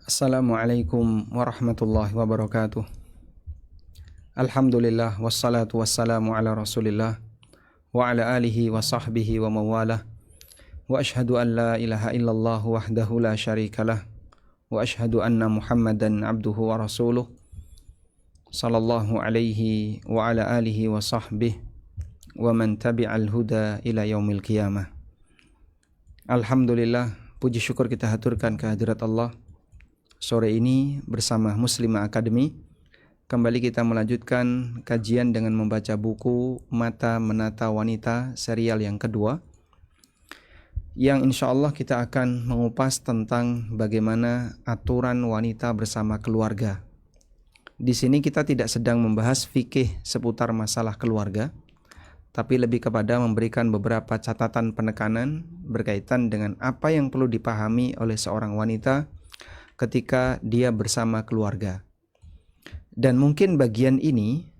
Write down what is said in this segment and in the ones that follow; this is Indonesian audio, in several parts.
Assalamualaikum warahmatullahi wabarakatuh. Alhamdulillah wassalatu wassalamu ala Rasulillah wa ala alihi wa sahbihi wa mawalah. Wa ashhadu an la ilaha illallah wahdahu la syarikalah wa ashhadu anna Muhammadan abduhu wa rasuluh sallallahu alaihi wa ala alihi wa sahbihi wa man tabi'al huda ila yaumil qiyamah. Alhamdulillah, puji syukur kita haturkan kehadirat Allah. Sore ini bersama Muslimah Academy kembali kita melanjutkan kajian dengan membaca buku Mata Menata Wanita serial yang kedua, yang insya Allah kita akan mengupas tentang bagaimana aturan wanita bersama keluarga. Di sini kita tidak sedang membahas fikih seputar masalah keluarga, tapi lebih kepada memberikan beberapa catatan penekanan berkaitan dengan apa yang perlu dipahami oleh seorang wanita ketika dia bersama keluarga. Dan mungkin bagian ini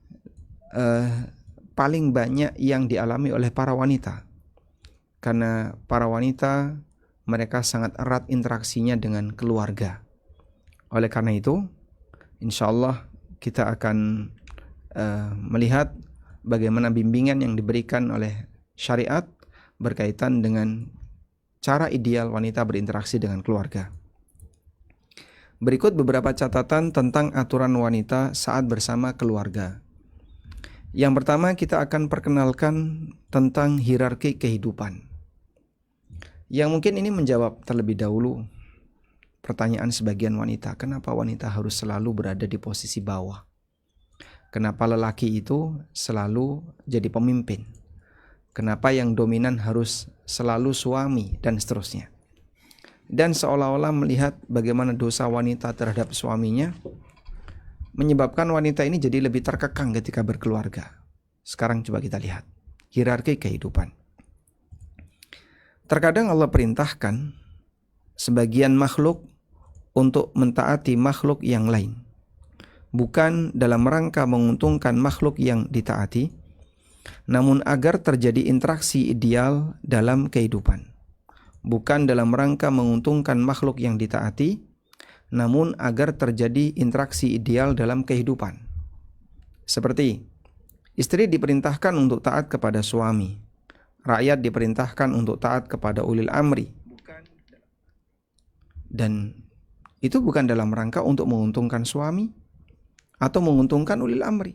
paling banyak yang dialami oleh para wanita, karena para wanita mereka sangat erat interaksinya dengan keluarga. Oleh karena itu, insya Allah kita akan melihat bagaimana bimbingan yang diberikan oleh syariat berkaitan dengan cara ideal wanita berinteraksi dengan keluarga. Berikut beberapa catatan tentang aturan wanita saat bersama keluarga. Yang pertama, kita akan perkenalkan tentang hierarki kehidupan. Yang mungkin ini menjawab terlebih dahulu pertanyaan sebagian wanita, kenapa wanita harus selalu berada di posisi bawah? Kenapa lelaki itu selalu jadi pemimpin? Kenapa yang dominan harus selalu suami dan seterusnya? Dan seolah-olah melihat bagaimana dosa wanita terhadap suaminya menyebabkan wanita ini jadi lebih terkekang ketika berkeluarga. Sekarang coba kita lihat hierarki kehidupan. Terkadang Allah perintahkan sebagian makhluk untuk mentaati makhluk yang lain, bukan dalam rangka menguntungkan makhluk yang ditaati, namun agar terjadi interaksi ideal dalam kehidupan. Bukan dalam rangka menguntungkan makhluk yang ditaati, namun agar terjadi interaksi ideal dalam kehidupan. Seperti istri diperintahkan untuk taat kepada suami, rakyat diperintahkan untuk taat kepada ulil amri. Dan itu bukan dalam rangka untuk menguntungkan suami atau menguntungkan ulil amri.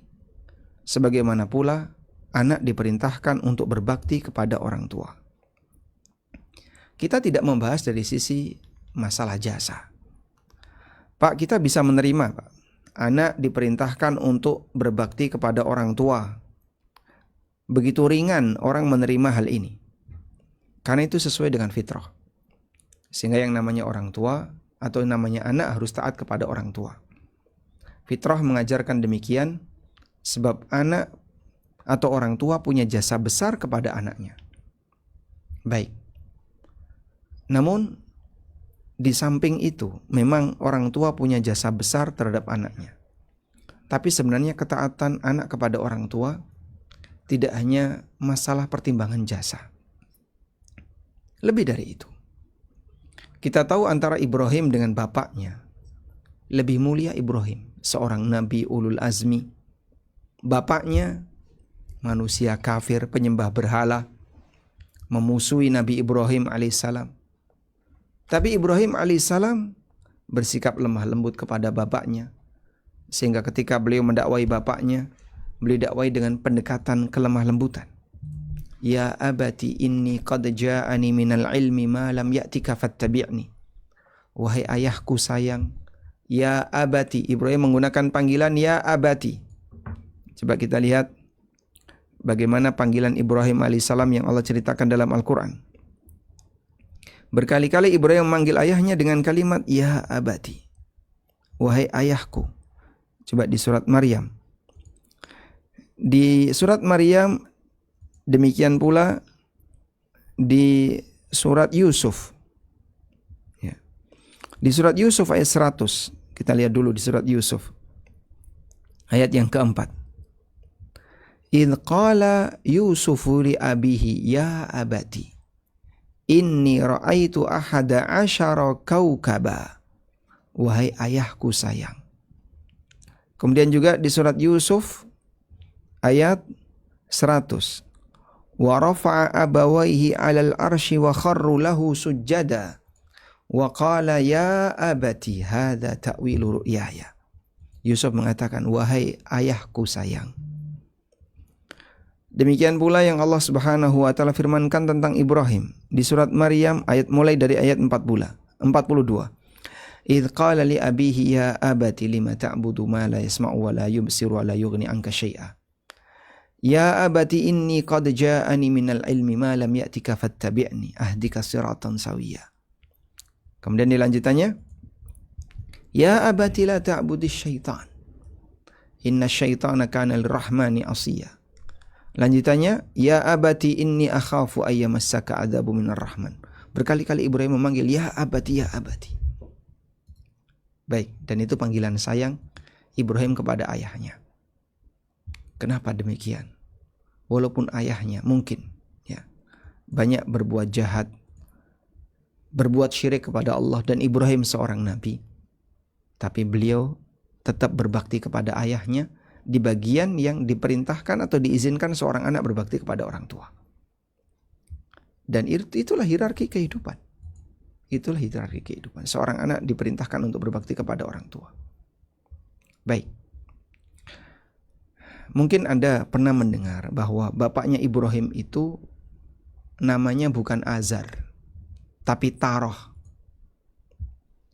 Sebagaimana pula anak diperintahkan untuk berbakti kepada orang tua. Kita tidak membahas dari sisi masalah jasa. Pak, kita bisa menerima, Pak, anak diperintahkan untuk berbakti kepada orang tua. Begitu ringan orang menerima hal ini, karena itu sesuai dengan fitrah. Sehingga yang namanya orang tua atau yang namanya anak harus taat kepada orang tua. Fitrah mengajarkan demikian, sebab anak atau orang tua punya jasa besar kepada anaknya. Baik. Namun di samping itu memang orang tua punya jasa besar terhadap anaknya. Tapi sebenarnya ketaatan anak kepada orang tua tidak hanya masalah pertimbangan jasa. Lebih dari itu. Kita tahu antara Ibrahim dengan bapaknya, lebih mulia Ibrahim, seorang nabi ulul azmi. Bapaknya manusia kafir, penyembah berhala, memusuhi Nabi Ibrahim alaihissalam. Tapi Ibrahim alaihissalam bersikap lemah lembut kepada bapaknya, sehingga ketika beliau mendakwai bapaknya, beliau dakwai dengan pendekatan kelemah lembutan. Ya abati inni qad ja'ani minal ilmi ma lam ya'tika fattabi'ni. Wahai ayahku sayang, ya abati. Ibrahim menggunakan panggilan ya abati. Coba kita lihat bagaimana panggilan Ibrahim alaihissalam yang Allah ceritakan dalam Al-Quran. Berkali-kali Ibrahim memanggil ayahnya dengan kalimat ya abati, wahai ayahku. Coba di surat Maryam. Di surat Maryam, demikian pula di surat Yusuf. Ya. Di surat Yusuf ayat 100. Kita lihat dulu di surat Yusuf ayat yang keempat. Idh qala Yusufu li abihi ya abati inni ra'aitu ahada asyara kaukaba wahai ayahku sayang. Kemudian juga di surat Yusuf ayat 100. Wa rafa'a abawaihi 'alal arsy wa kharru lahu sujjada wa qala ya abati hadza ta'wilu ru'yaya. Yusuf mengatakan, wahai ayahku sayang. Demikian pula yang Allah Subhanahu wa taala firmankan tentang Ibrahim di surat Maryam mulai dari ayat 42. Idz qala li abihi ya abati lima ta'budu ma la yasma'u wa la yubsiru wa la yughni anka syai'a. Ya abati inni qad ja'ani minal ilmi ma lam ya'tika fattabi'ni ahdika siratan sawiyya. Kemudian dilanjutannya, ya abati la ta'budis syaitan. Inna syaitana kana lirrahmani asiyya. Lanjutannya, ya abati inni akhafu ayyamassaka adzabu minar rahman. Berkali-kali Ibrahim memanggil ya abati, ya abati. Baik, dan itu panggilan sayang Ibrahim kepada ayahnya. Kenapa demikian? Walaupun ayahnya mungkin ya banyak berbuat jahat, berbuat syirik kepada Allah, dan Ibrahim seorang nabi, tapi beliau tetap berbakti kepada ayahnya di bagian yang diperintahkan atau diizinkan seorang anak berbakti kepada orang tua. Dan itulah hierarki kehidupan. Itulah hierarki kehidupan. Seorang anak diperintahkan untuk berbakti kepada orang tua. Baik. Mungkin Anda pernah mendengar bahwa bapaknya Ibrahim itu namanya bukan Azar, tapi Taroh.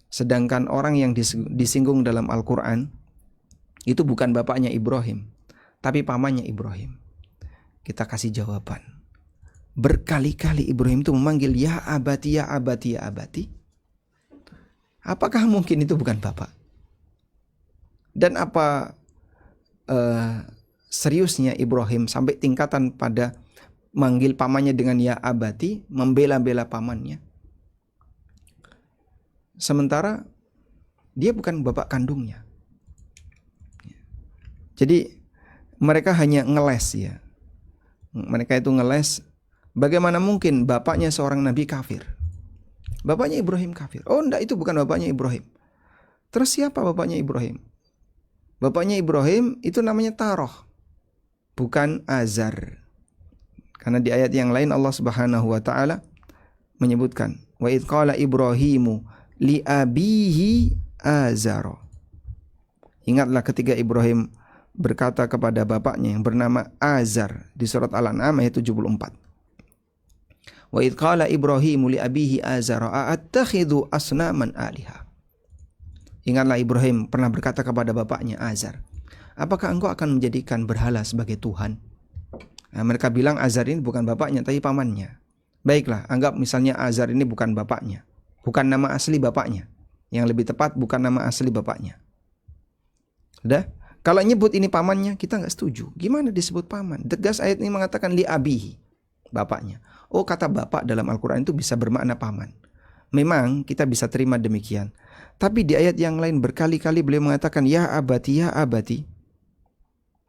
Sedangkan orang yang disinggung dalam Al-Quran itu bukan bapaknya Ibrahim, tapi pamannya Ibrahim. Kita kasih jawaban. Berkali-kali Ibrahim itu memanggil ya abati, ya abati, ya abati. Apakah mungkin itu bukan bapak? Dan apa seriusnya Ibrahim sampai tingkatan pada manggil pamannya dengan ya abati, membela-bela pamannya? Sementara dia bukan bapak kandungnya. Jadi mereka hanya ngeles ya. Mereka itu ngeles. Bagaimana mungkin bapaknya seorang nabi kafir? Bapaknya Ibrahim kafir. Oh enggak, itu bukan bapaknya Ibrahim. Terus siapa bapaknya Ibrahim? Bapaknya Ibrahim itu namanya Taroh, bukan Azar. Karena di ayat yang lain Allah Subhanahu wa taala menyebutkan, wa idz qala Ibrahimu li abihi Azar. Ingatlah ketika Ibrahim berkata kepada bapaknya yang bernama Azar di surat Al-An'am ayat 74. Wa idz qala Ibrahimu li abihi Azar a'attakhidhu asnaman aliha. Ingatlah Ibrahim pernah berkata kepada bapaknya Azar, apakah engkau akan menjadikan berhala sebagai Tuhan? Nah, mereka bilang Azar ini bukan bapaknya tapi pamannya. Baiklah, anggap misalnya Azar ini bukan bapaknya, bukan nama asli bapaknya. Yang lebih tepat bukan nama asli bapaknya. Sudah? Kalau nyebut ini pamannya, kita nggak setuju. Gimana disebut paman? Tegas ayat ini mengatakan li abihi, bapaknya. Oh, kata bapak dalam Al-Quran itu bisa bermakna paman. Memang kita bisa terima demikian. Tapi di ayat yang lain berkali-kali beliau mengatakan ya abati, ya abati.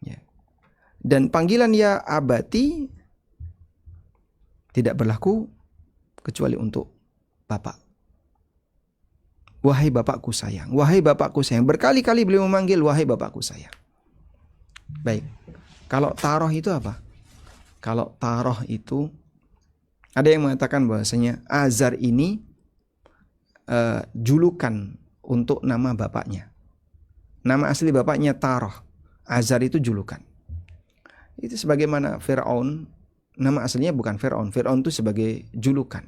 Ya. Dan panggilan ya abati tidak berlaku kecuali untuk bapak. Wahai bapakku sayang, wahai bapakku sayang. Berkali-kali beliau memanggil wahai bapakku sayang. Baik. Kalau taroh itu apa? Kalau taroh itu ada yang mengatakan bahwasanya Azar ini julukan untuk nama bapaknya. Nama asli bapaknya Taroh. Azar itu julukan. Itu sebagaimana Fir'aun, nama aslinya bukan Fir'aun. Fir'aun itu sebagai julukan.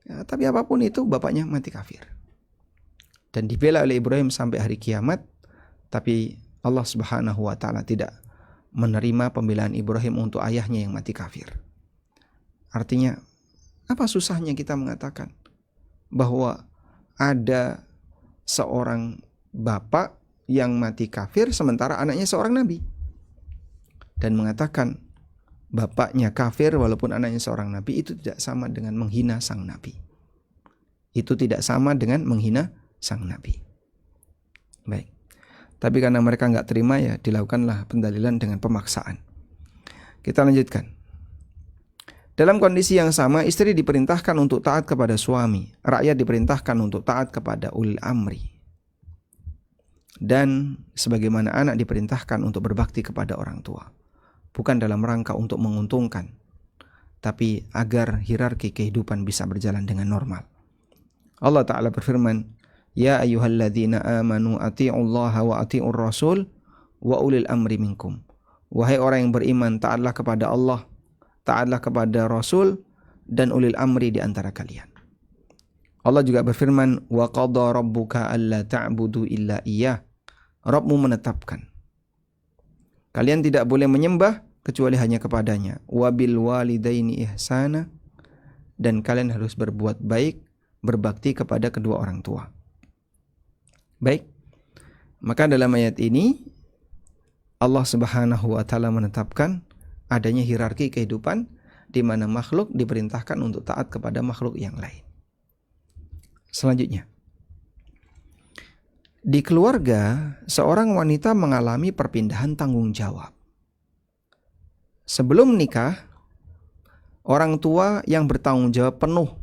Ya, tapi apapun itu bapaknya mati kafir. Dan dibela oleh Ibrahim sampai hari kiamat. Tapi Allah Subhanahu wa taala tidak menerima pembelaan Ibrahim untuk ayahnya yang mati kafir. Artinya, apa susahnya kita mengatakan bahwa ada seorang bapak yang mati kafir sementara anaknya seorang nabi, dan mengatakan bapaknya kafir walaupun anaknya seorang nabi, itu tidak sama dengan menghina sang nabi. Itu tidak sama dengan menghina sang nabi. Baik. Tapi karena mereka nggak terima, ya dilakukanlah pendalilan dengan pemaksaan. Kita lanjutkan. Dalam kondisi yang sama, istri diperintahkan untuk taat kepada suami, rakyat diperintahkan untuk taat kepada ulil amri. Dan sebagaimana anak diperintahkan untuk berbakti kepada orang tua, bukan dalam rangka untuk menguntungkan, tapi agar hierarki kehidupan bisa berjalan dengan normal. Allah Ta'ala berfirman, Ya ayyuhalladzina amanu ati'ullaha wa ati'ur rasul wa ulil amri minkum. Wahai orang yang beriman, taatlah kepada Allah, taatlah kepada Rasul, dan ulil amri di antara kalian. Allah juga berfirman, Wa qadha rabbuka alla ta'budu illa iyyah. Rabbmu menetapkan, kalian tidak boleh menyembah kecuali hanya kepadanya. Wa bil walidaini ihsana, dan kalian harus berbuat baik, berbakti kepada kedua orang tua. Baik, maka dalam ayat ini Allah Subhanahu wa Ta'ala menetapkan adanya hierarki kehidupan di mana makhluk diperintahkan untuk taat kepada makhluk yang lain. Selanjutnya, di keluarga seorang wanita mengalami perpindahan tanggung jawab. Sebelum nikah, orang tua yang bertanggung jawab penuh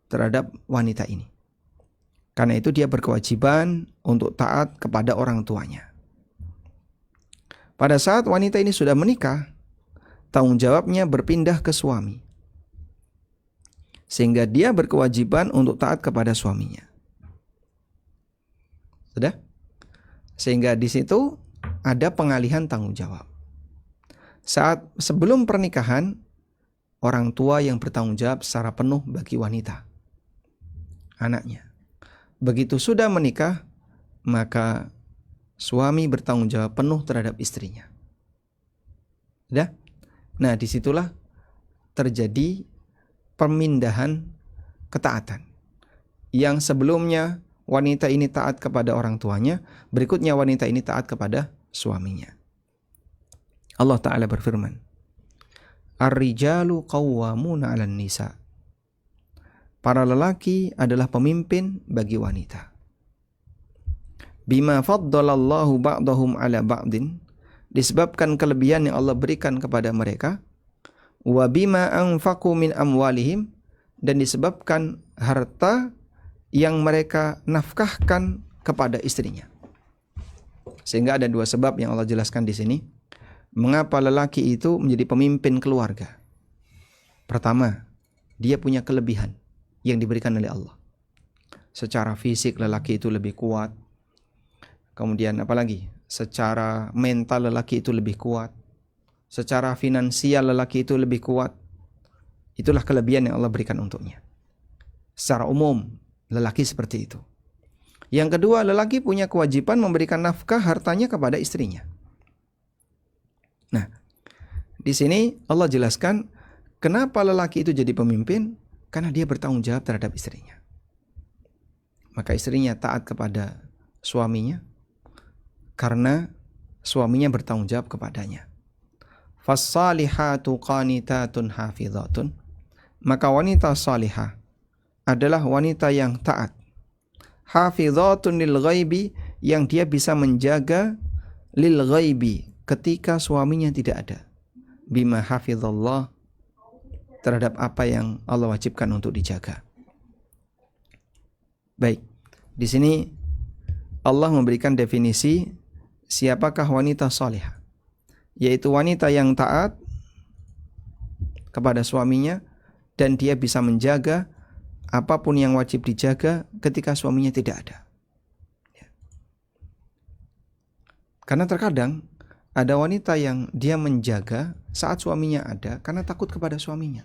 terhadap wanita ini. Karena itu dia berkewajiban untuk taat kepada orang tuanya. Pada saat wanita ini sudah menikah, tanggung jawabnya berpindah ke suami. Sehingga dia berkewajiban untuk taat kepada suaminya. Sudah? Sehingga di situ ada pengalihan tanggung jawab. Saat sebelum pernikahan, orang tua yang bertanggung jawab secara penuh bagi wanita, anaknya. Begitu sudah menikah, maka suami bertanggung jawab penuh terhadap istrinya. Sudah? Nah, disitulah terjadi pemindahan ketaatan. Yang sebelumnya wanita ini taat kepada orang tuanya, berikutnya wanita ini taat kepada suaminya. Allah Ta'ala berfirman, Ar-rijalu qawwamuna 'alan nisa. Para lelaki adalah pemimpin bagi wanita. Bima faddalallahu ba'dahum 'ala ba'din, disebabkan kelebihan yang Allah berikan kepada mereka. Wa bima anfaqu min amwalihim, dan disebabkan harta yang mereka nafkahkan kepada istrinya. Sehingga ada dua sebab yang Allah jelaskan di sini. Mengapa lelaki itu menjadi pemimpin keluarga? Pertama, dia punya kelebihan yang diberikan oleh Allah. Secara fisik lelaki itu lebih kuat. Kemudian apalagi? Secara mental lelaki itu lebih kuat. Secara finansial lelaki itu lebih kuat. Itulah kelebihan yang Allah berikan untuknya. Secara umum lelaki seperti itu. Yang kedua, lelaki punya kewajiban memberikan nafkah hartanya kepada istrinya. Nah, di sini Allah jelaskan kenapa lelaki itu jadi pemimpin, karena dia bertanggung jawab terhadap istrinya. Maka istrinya taat kepada suaminya karena suaminya bertanggung jawab kepadanya. Fas-salihatu qanitatun hafizatun. Maka wanita salihah adalah wanita yang taat. Hafizatun lil ghaibi, yang dia bisa menjaga lil ghaibi ketika suaminya tidak ada. Bima hafizallah, terhadap apa yang Allah wajibkan untuk dijaga. Baik, di sini Allah memberikan definisi siapakah wanita salihah, yaitu wanita yang taat kepada suaminya dan dia bisa menjaga apapun yang wajib dijaga ketika suaminya tidak ada. Karena terkadang ada wanita yang dia menjaga saat suaminya ada karena takut kepada suaminya.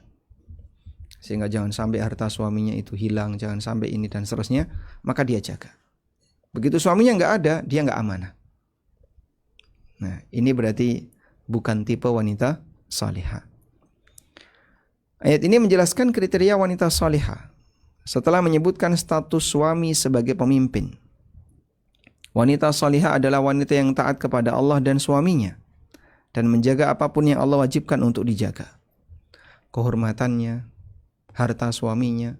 Sehingga jangan sampai harta suaminya itu hilang, jangan sampai ini dan seterusnya, maka dia jaga. Begitu suaminya nggak ada, dia nggak amanah. Nah, ini berarti bukan tipe wanita salihah. Ayat ini menjelaskan kriteria wanita salihah. Setelah menyebutkan status suami sebagai pemimpin, wanita salihah adalah wanita yang taat kepada Allah dan suaminya dan menjaga apapun yang Allah wajibkan untuk dijaga. Kehormatannya, harta suaminya,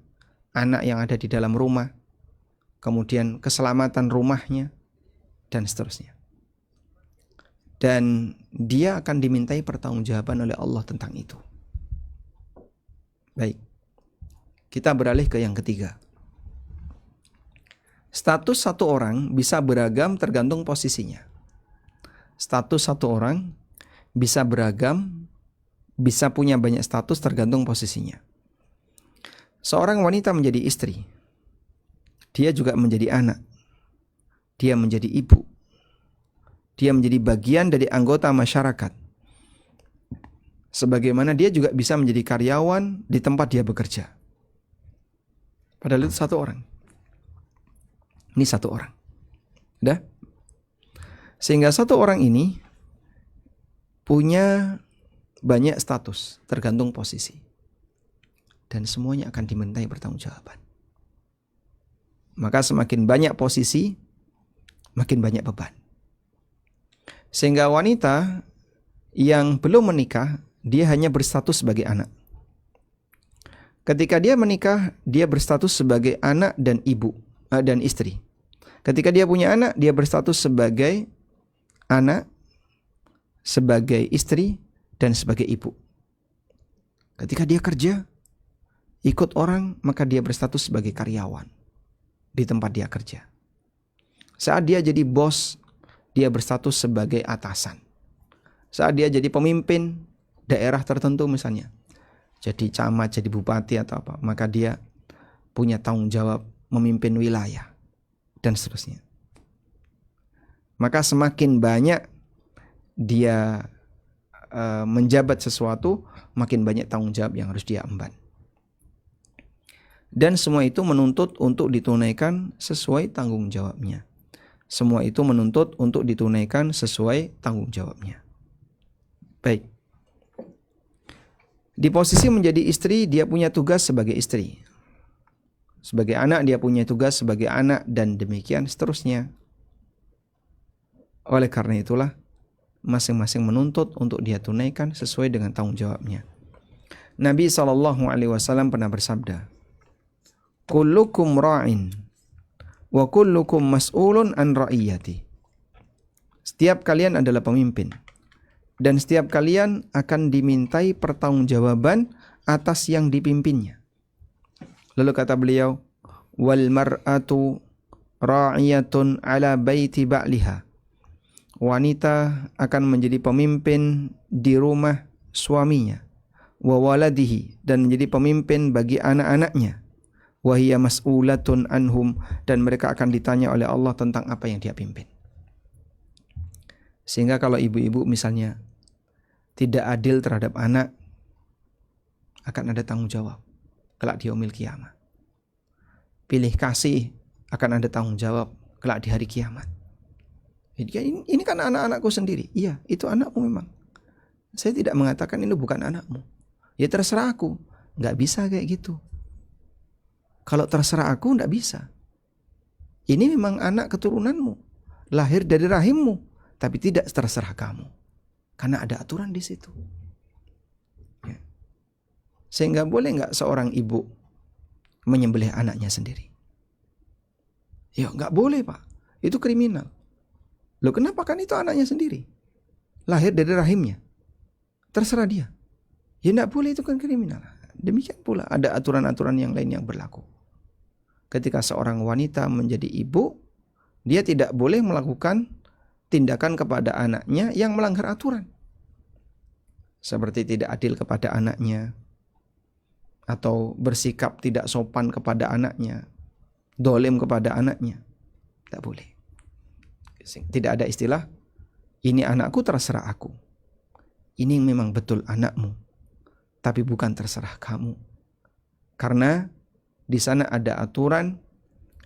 anak yang ada di dalam rumah, kemudian keselamatan rumahnya, dan seterusnya. Dan dia akan dimintai pertanggungjawaban oleh Allah tentang itu. Baik, kita beralih ke yang ketiga. Status satu orang bisa beragam tergantung posisinya. Status satu orang bisa beragam, bisa punya banyak status tergantung posisinya. Seorang wanita menjadi istri, dia juga menjadi anak, dia menjadi ibu, dia menjadi bagian dari anggota masyarakat. Sebagaimana dia juga bisa menjadi karyawan di tempat dia bekerja. Padahal itu satu orang. Ini satu orang. Udah? Sehingga satu orang ini punya banyak status tergantung posisi. Dan semuanya akan dimintai pertanggungjawaban. Maka semakin banyak posisi, makin banyak beban. Sehingga wanita yang belum menikah, dia hanya berstatus sebagai anak. Ketika dia menikah, dia berstatus sebagai anak dan ibu dan istri. Ketika dia punya anak, dia berstatus sebagai anak, sebagai istri, dan sebagai ibu. Ketika dia kerja, ikut orang, maka dia berstatus sebagai karyawan di tempat dia kerja. Saat dia jadi bos, dia berstatus sebagai atasan. Saat dia jadi pemimpin daerah tertentu misalnya, jadi camat, jadi bupati atau apa, maka dia punya tanggung jawab memimpin wilayah dan seterusnya. Maka semakin banyak dia menjabat sesuatu, makin banyak tanggung jawab yang harus dia emban. Dan semua itu menuntut untuk ditunaikan sesuai tanggung jawabnya. Semua itu menuntut untuk ditunaikan sesuai tanggung jawabnya. Baik. Di posisi menjadi istri, dia punya tugas sebagai istri. Sebagai anak, dia punya tugas sebagai anak, dan demikian seterusnya. Oleh karena itulah, masing-masing menuntut untuk dia tunaikan sesuai dengan tanggung jawabnya. Nabi SAW pernah bersabda, kullukum ra'in wa kullukum mas'ulun an ra'iyati. Setiap kalian adalah pemimpin, dan setiap kalian akan dimintai pertanggungjawaban atas yang dipimpinnya. Lalu kata beliau, wal mar'atu ra'iyatun ala baiti ba'liha. Wanita akan menjadi pemimpin di rumah suaminya, wa waladihi, dan menjadi pemimpin bagi anak-anaknya, wa hiya mas'ulatun anhum, dan mereka akan ditanya oleh Allah tentang apa yang dia pimpin. Sehingga kalau ibu-ibu misalnya tidak adil terhadap anak, akan ada tanggung jawab kelak di yaumil qiyamah. Pilih kasih, akan ada tanggung jawab kelak di hari kiamat. Ini kan anak-anakku sendiri. Iya, itu anakmu memang. Saya tidak mengatakan ini bukan anakmu. Ya terserah aku. Nggak bisa kayak gitu. Kalau terserah aku nggak bisa. Ini memang anak keturunanmu, lahir dari rahimmu, tapi tidak terserah kamu. Karena ada aturan di situ. Ya. Sehingga boleh nggak seorang ibu menyembelih anaknya sendiri? Ya nggak boleh, Pak. Itu kriminal. Loh kenapa? Kan itu anaknya sendiri, lahir dari rahimnya, terserah dia. Ya nggak boleh, itu kan kriminal. Demikian pula ada aturan-aturan yang lain yang berlaku. Ketika seorang wanita menjadi ibu, dia tidak boleh melakukan tindakan kepada anaknya yang melanggar aturan. Seperti tidak adil kepada anaknya, atau bersikap tidak sopan kepada anaknya, dolim kepada anaknya. Tidak boleh. Tidak ada istilah, ini anakku terserah aku. Ini memang betul anakmu, tapi bukan terserah kamu. Karena di sana ada aturan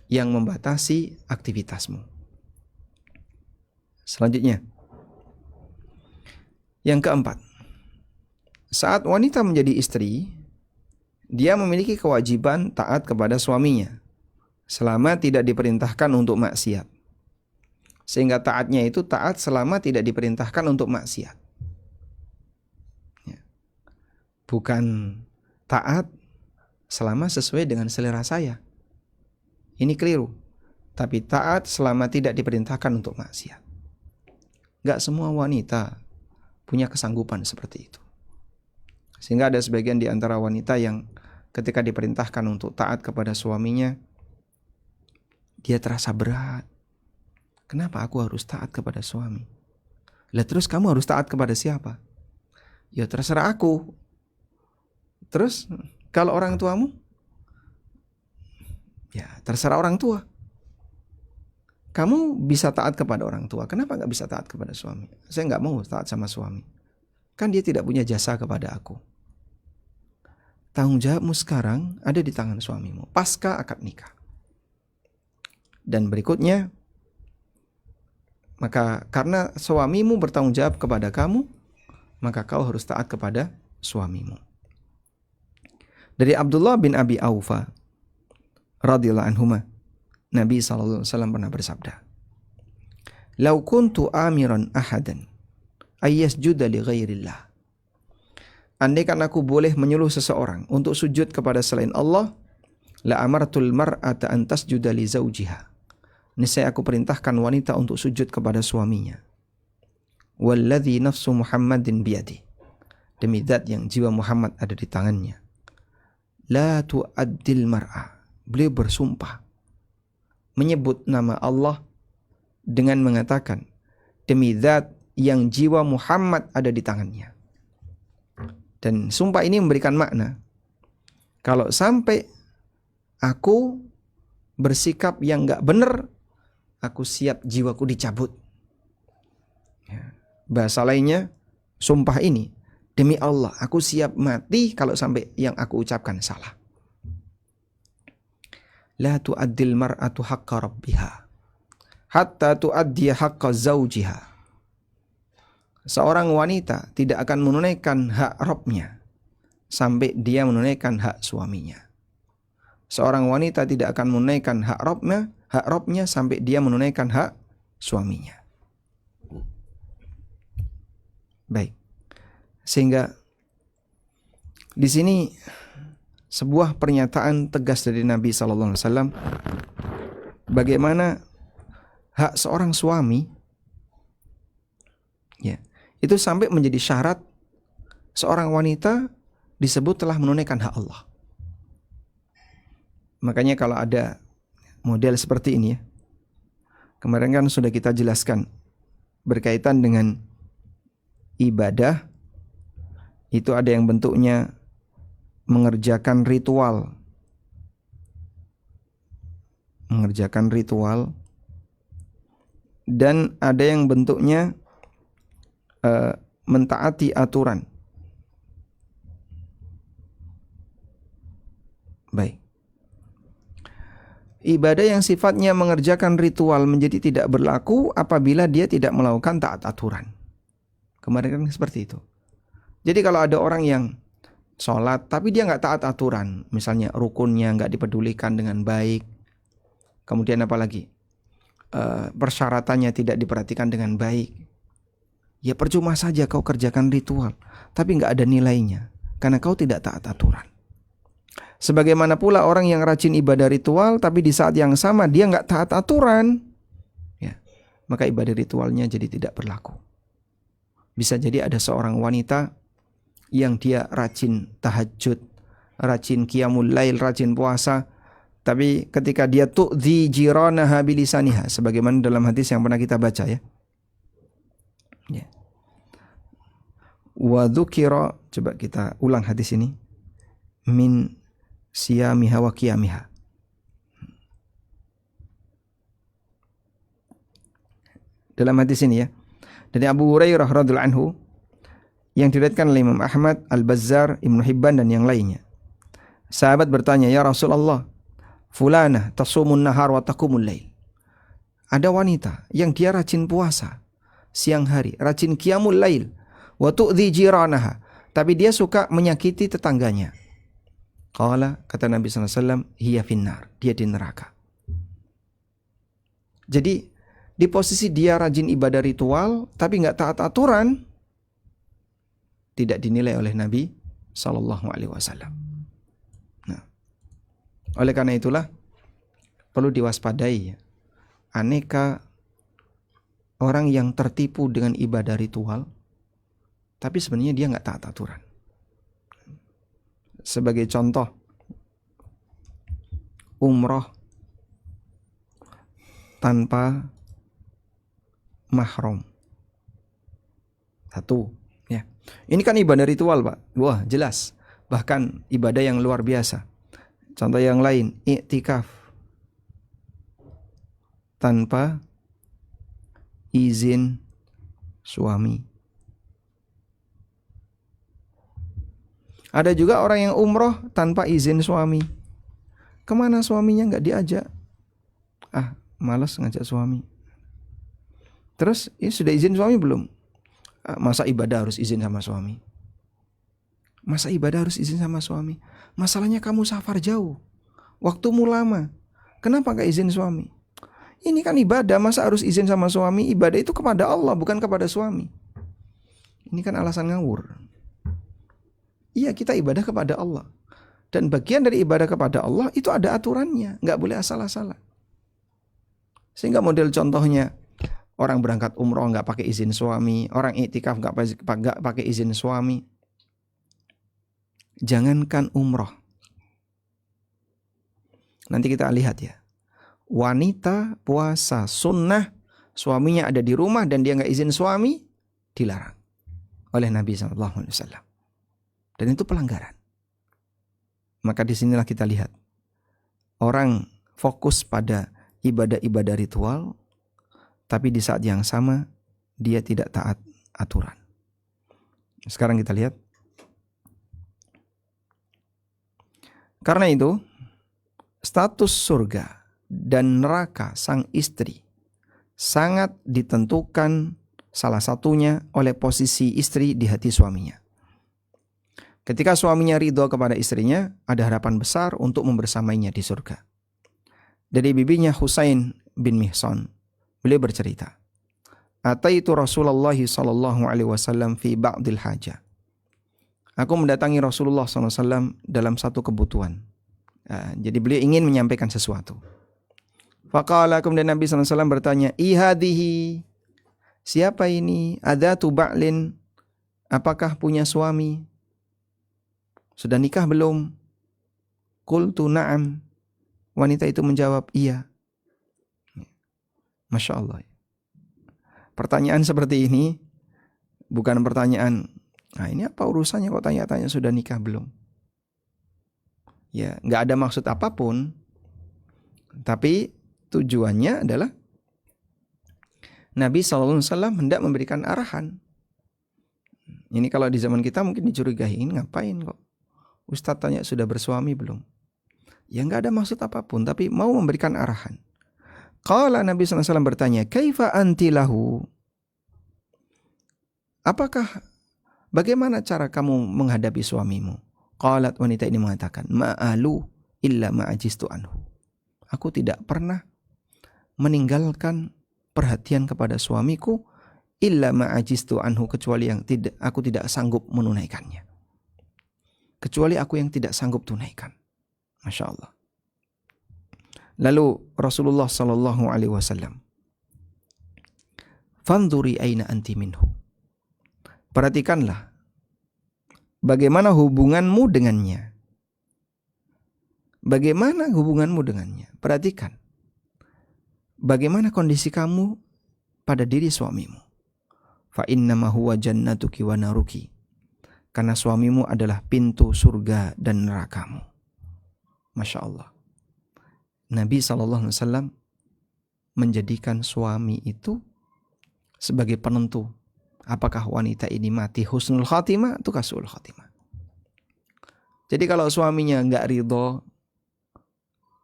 yang membatasi aktivitasmu. Selanjutnya, yang keempat, saat wanita menjadi istri, dia memiliki kewajiban taat kepada suaminya selama tidak diperintahkan untuk maksiat. Sehingga taatnya itu taat selama tidak diperintahkan untuk maksiat. Ya. Bukan taat selama sesuai dengan selera saya. Ini keliru. Tapi taat selama tidak diperintahkan untuk maksiat. Gak semua wanita punya kesanggupan seperti itu. Sehingga ada sebagian di antara wanita yang ketika diperintahkan untuk taat kepada suaminya, dia terasa berat. Kenapa aku harus taat kepada suami? Lah terus kamu harus taat kepada siapa? Ya terserah aku. Terus kalau orang tuamu? Ya terserah orang tua. Kamu bisa taat kepada orang tua, kenapa gak bisa taat kepada suami? Saya gak mau taat sama suami. Kan dia tidak punya jasa kepada aku. Tanggung jawabmu sekarang ada di tangan suamimu pasca akad nikah. Dan berikutnya, maka karena suamimu bertanggung jawab kepada kamu, maka kau harus taat kepada suamimu. Dari Abdullah bin Abi Aufa radhiyallahu anhuma, Nabi SAW pernah bersabda, "Lau kuntu amiran ahadan ayyasjuda li ghairillah." Andaikan aku boleh menyuruh seseorang untuk sujud kepada selain Allah, la amartul mar'ata an tasjuda li zawjiha. Niscaya aku perintahkan wanita untuk sujud kepada suaminya. Walladzi nafsu Muhammadin biyadi. Demi zat yang jiwa Muhammad ada di tangannya. La tu'addil mar'a. Beliau bersumpah menyebut nama Allah dengan mengatakan, demi zat yang jiwa Muhammad ada di tangannya. Dan sumpah ini memberikan makna, kalau sampai aku bersikap yang gak benar, aku siap jiwaku dicabut. Bahasa lainnya, sumpah ini, demi Allah, aku siap mati kalau sampai yang aku ucapkan salah. La tu'addil mar'atu haqqa rabbiha hatta tu'addiya haqqa zawjiha. Seorang wanita tidak akan menunaikan hak Rabbnya sampai dia menunaikan hak suaminya. Seorang wanita tidak akan menunaikan hak Rabbnya sampai dia menunaikan hak suaminya. Baik. Sehingga di sini sebuah pernyataan tegas dari Nabi SAW bagaimana hak seorang suami, ya, itu sampai menjadi syarat seorang wanita disebut telah menunaikan hak Allah. Makanya kalau ada model seperti ini, ya, kemarin kan sudah kita jelaskan berkaitan dengan ibadah, itu ada yang bentuknya mengerjakan ritual, dan ada yang bentuknya mentaati aturan. Baik. Ibadah yang sifatnya mengerjakan ritual menjadi tidak berlaku apabila dia tidak melakukan taat aturan. Kemarin kan seperti itu. Jadi kalau ada orang yang sholat tapi dia nggak taat aturan, misalnya rukunnya nggak dipedulikan dengan baik, kemudian apalagi persyaratannya tidak diperhatikan dengan baik, ya percuma saja kau kerjakan ritual, tapi nggak ada nilainya karena kau tidak taat aturan. Sebagaimana pula orang yang rajin ibadah ritual, tapi di saat yang sama dia nggak taat aturan, ya, maka ibadah ritualnya jadi tidak berlaku. Bisa jadi ada seorang wanita yang dia rajin tahajud, rajin qiyamul lail, rajin puasa, tapi ketika dia tu'dhi jiranaha bilisaniha, sebagaimana dalam hadis yang pernah kita baca, ya. Wa dzukira, coba kita ulang hadis ini, min siyamiha wa qiyamiha. Dalam hadis ini, ya, dari Abu Hurairah radhiyallahu anhu yang diriwayatkan oleh Imam Ahmad, Al-Bazzar, Ibnu Hibban dan yang lainnya. Sahabat bertanya, "Ya Rasulullah, fulanah tasumun nahar wa taqumul lail." Ada wanita yang dia rajin puasa siang hari, rajin qiyamul lail, wa tu'dhi jiranaha, tapi dia suka menyakiti tetangganya. Qala, kata Nabi SAW, hiya finnar, dia di neraka. Jadi di posisi dia rajin ibadah ritual tapi nggak taat aturan, tidak dinilai oleh Nabi SAW. Nah, oleh karena itulah perlu diwaspadai, ya, aneka orang yang tertipu dengan ibadah ritual tapi sebenarnya dia nggak taat aturan. sebagai contoh umroh tanpa mahram. Satu, ya. Ini kan ibadah ritual, Pak. Wah, jelas. Bahkan ibadah yang luar biasa. Contoh yang lain, i'tikaf tanpa izin suami. Ada juga orang yang umroh tanpa izin suami. Kemana suaminya nggak diajak? Malas ngajak suami. Terus, sudah izin suami belum? Masa ibadah harus izin sama suami? Masa ibadah harus izin sama suami? Masalahnya kamu safar jauh, waktumu lama. Kenapa gak izin suami? Ini kan ibadah, masa harus izin sama suami? Ibadah itu kepada Allah, bukan kepada suami. Ini kan alasan ngawur. Iya, kita ibadah kepada Allah. Dan bagian dari ibadah kepada Allah itu ada aturannya, gak boleh asal-asalan. Sehingga model contohnya, orang berangkat umroh gak pakai izin suami, orang iktikaf gak pakai izin suami. Jangankan umroh. Nanti kita lihat ya. Wanita puasa sunnah, suaminya ada di rumah dan dia gak izin suami, dilarang oleh Nabi SAW. Dan itu pelanggaran. Maka disinilah kita lihat. Orang fokus pada ibadah-ibadah ritual, tapi di saat yang sama dia tidak taat aturan. Sekarang kita lihat. Karena itu, status surga dan neraka sang istri sangat ditentukan salah satunya oleh posisi istri di hati suaminya. Ketika suaminya ridho kepada istrinya, ada harapan besar untuk membersamainya di surga. Dari bibinya Husain bin Mihsan, beliau bercerita, "Ataitu Rasulullah sallallahu alaihi wasallam fi ba'dil hajah." Aku mendatangi Rasulullah SAW dalam satu kebutuhan. Jadi beliau ingin menyampaikan sesuatu. Faqala, kemudian Nabi SAW bertanya, "Ihadihi, siapa ini? Adatu ba'lin, apakah punya suami? Sudah nikah belum?" Qultu na'am. Wanita itu menjawab, "Iya." Masya Allah. Pertanyaan seperti ini bukan pertanyaan, ini apa urusannya kok tanya-tanya sudah nikah belum? Ya, nggak ada maksud apapun. Tapi tujuannya adalah Nabi SAW hendak memberikan arahan. Ini kalau di zaman kita mungkin dicurigai, ini ngapain kok Ustadz tanya sudah bersuami belum? Ya nggak ada maksud apapun, tapi mau memberikan arahan. Qala, Nabi SAW bertanya, "Kaifa anti lahu?" Bagaimana cara kamu menghadapi suamimu? Qalat, wanita ini mengatakan, "Ma'alu illa ma'ajistu anhu." Aku tidak pernah meninggalkan perhatian kepada suamiku illa ma'ajistu anhu, kecuali aku tidak sanggup menunaikannya. Kecuali aku yang tidak sanggup tunaikan. Masya Allah. Lalu Rasulullah sallallahu alaihi wasallam, "Fanduri aina anti minhu." Perhatikanlah bagaimana hubunganmu dengannya. Bagaimana hubunganmu dengannya? Perhatikan. Bagaimana kondisi kamu pada diri suamimu? Fa innama huwa jannatuki wa naruki. Karena suamimu adalah pintu surga dan nerakamu. Masya Allah. Nabi SAW menjadikan suami itu sebagai penentu apakah wanita ini mati husnul khatimah atau su'ul khatimah. Jadi kalau suaminya nggak ridho,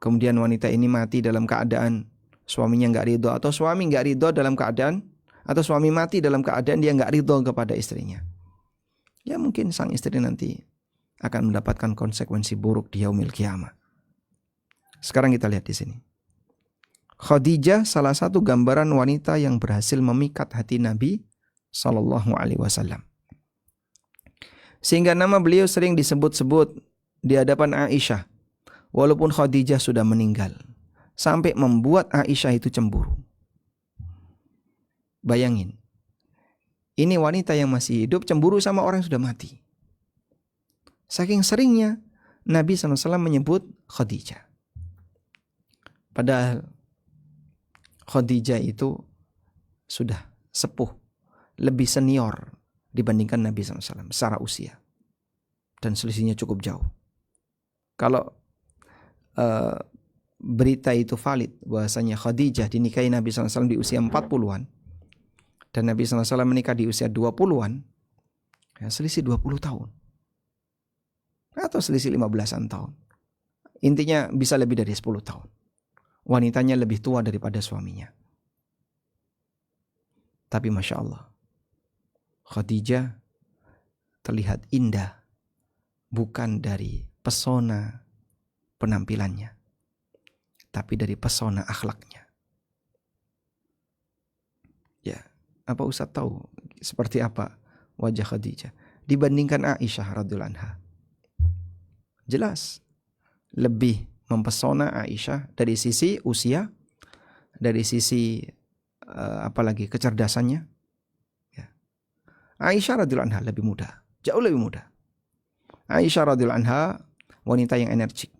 kemudian wanita ini mati dalam keadaan suaminya nggak ridho, atau suami nggak ridho dalam keadaan, atau suami mati dalam keadaan dia nggak ridho kepada istrinya, ya mungkin sang istri nanti akan mendapatkan konsekuensi buruk di yaumil qiyamah. Sekarang kita lihat di sini. Khadijah salah satu gambaran wanita yang berhasil memikat hati Nabi Sallallahu Alaihi Wasallam. Sehingga nama beliau sering disebut-sebut di hadapan Aisyah, walaupun Khadijah sudah meninggal, sampai membuat Aisyah itu cemburu. Bayangin, ini wanita yang masih hidup cemburu sama orang yang sudah mati. Saking seringnya Nabi SAW menyebut Khadijah. Padahal Khadijah itu sudah sepuh, lebih senior dibandingkan Nabi SAW secara usia. Dan selisihnya cukup jauh. Kalau berita itu valid bahwasanya Khadijah dinikahi Nabi SAW di usia 40-an dan Nabi SAW menikah di usia 20-an, ya selisih 20 tahun. Atau selisih 15-an tahun. Intinya bisa lebih dari 10 tahun. Wanitanya lebih tua daripada suaminya. Tapi Masya Allah, Khadijah terlihat indah bukan dari pesona penampilannya, tapi dari pesona akhlaknya. Ya, apa Ustaz tahu seperti apa wajah Khadijah dibandingkan Aisyah radhiyallahu anha? Jelas lebih mempesona Aisyah dari sisi usia, dari sisi apalagi kecerdasannya. Ya. Aisyah radhiyallahu anha lebih muda, jauh lebih muda. Aisyah radhiyallahu anha wanita yang energik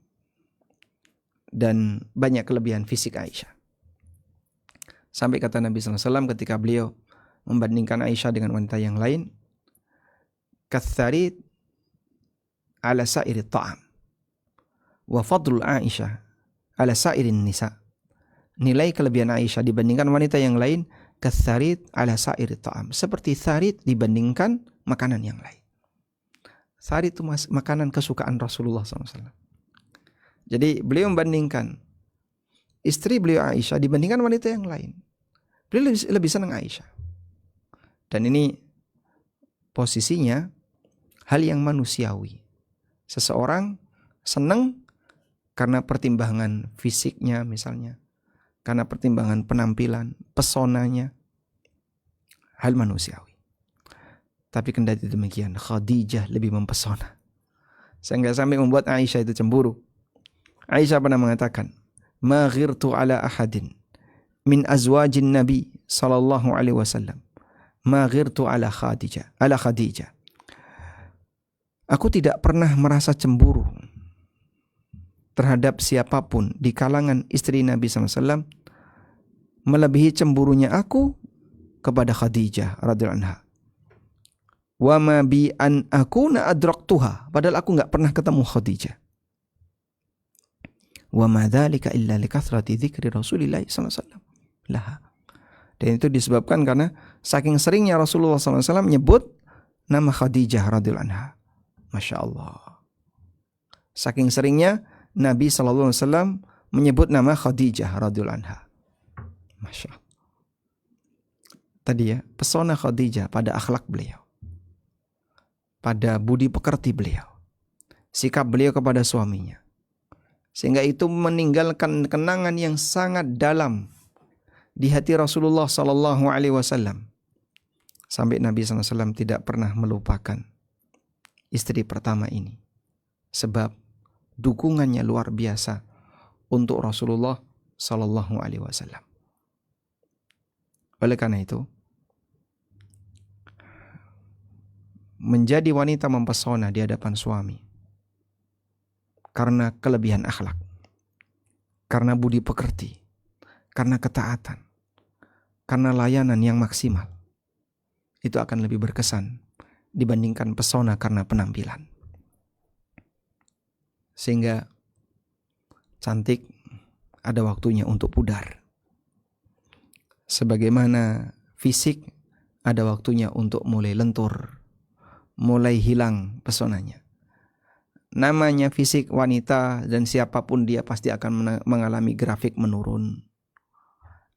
dan banyak kelebihan fisik Aisyah. Sampai kata Nabi SAW ketika beliau membandingkan Aisyah dengan wanita yang lain, katharid ala sairi ta'am wa fadlul Aisyah ala sairin nisa. Nilai kelebihan Aisyah dibandingkan wanita yang lain, katharid ala sairi ta'am, seperti tharid dibandingkan makanan yang lain. Tharid itu makanan kesukaan Rasulullah SAW. Jadi beliau membandingkan istri beliau Aisyah dibandingkan wanita yang lain. Beliau lebih senang Aisyah. Dan ini posisinya hal yang manusiawi. Seseorang senang karena pertimbangan fisiknya misalnya, karena pertimbangan penampilan, pesonanya, hal manusiawi. Tapi kendati demikian, Khadijah lebih mempesona. Sehingga sampai membuat Aisyah itu cemburu. Aisyah pernah mengatakan, "Ma ghirtu ala ahadin min azwajin Nabi sallallahu alaihi wasallam. Ma ghirtu ala Khadijah. Aku tidak pernah merasa cemburu terhadap siapapun di kalangan istri Nabi SAW melebihi cemburunya aku kepada Khadijah radhiyallahu anha. Wa ma bi an akuna adraktuha, padahal aku enggak pernah ketemu Khadijah. Wa ma dzalika illa likathrati dzikri Rasulillah sallallahu alaihi wasallam laha." Dan itu disebabkan karena saking seringnya Rasulullah SAW menyebut nama Khadijah radhiyallahu anha. Masya Allah. Saking seringnya Nabi SAW menyebut nama Khadijah radhiyallahu anha. Masya Allah. Tadi ya, pesona Khadijah pada akhlak beliau, pada budi pekerti beliau, sikap beliau kepada suaminya, sehingga itu meninggalkan kenangan yang sangat dalam di hati Rasulullah SAW. Sampai Nabi SAW tidak pernah melupakan istri pertama ini, sebab dukungannya luar biasa untuk Rasulullah SAW. Oleh karena itu, menjadi wanita mempesona di hadapan suami karena kelebihan akhlak, karena budi pekerti, karena ketaatan, karena layanan yang maksimal, itu akan lebih berkesan dibandingkan pesona karena penampilan. Sehingga cantik ada waktunya untuk pudar. Sebagaimana fisik ada waktunya untuk mulai lentur, mulai hilang pesonanya. Namanya fisik wanita dan siapapun dia pasti akan mengalami grafik menurun.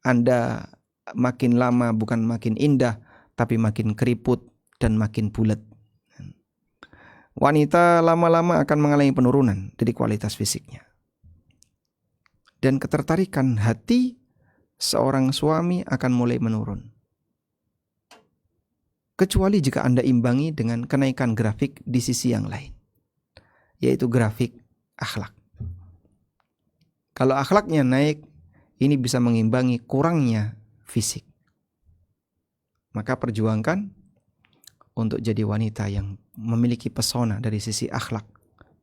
Anda makin lama bukan makin indah, tapi makin keriput dan makin bulat. Wanita lama-lama akan mengalami penurunan dari kualitas fisiknya. Dan ketertarikan hati seorang suami akan mulai menurun. Kecuali jika Anda imbangi dengan kenaikan grafik di sisi yang lain, yaitu grafik akhlak. Kalau akhlaknya naik, ini bisa mengimbangi kurangnya fisik. Maka perjuangkan untuk jadi wanita yang memiliki pesona dari sisi akhlak,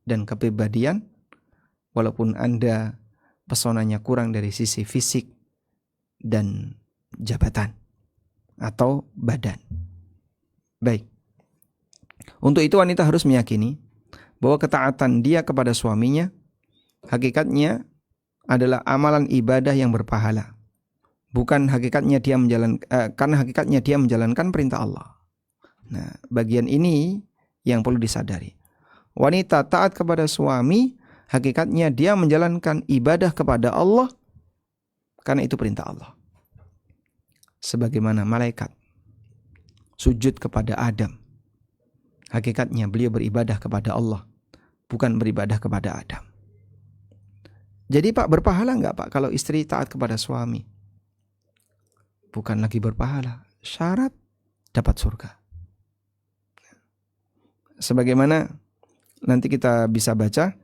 dan kepribadian, walaupun Anda pesonanya kurang dari sisi fisik dan jabatan atau badan. Baik. Untuk itu wanita harus meyakini bahwa ketaatan dia kepada suaminya hakikatnya adalah amalan ibadah yang berpahala. Bukan hakikatnya dia karena hakikatnya dia menjalankan perintah Allah. Nah, bagian ini yang perlu disadari. Wanita taat kepada suami, hakikatnya dia menjalankan ibadah kepada Allah karena itu perintah Allah. Sebagaimana malaikat sujud kepada Adam. Hakikatnya beliau beribadah kepada Allah, bukan beribadah kepada Adam. Jadi Pak, berpahala enggak Pak kalau istri taat kepada suami? Bukan lagi berpahala, syarat dapat surga. Sebagaimana nanti kita bisa baca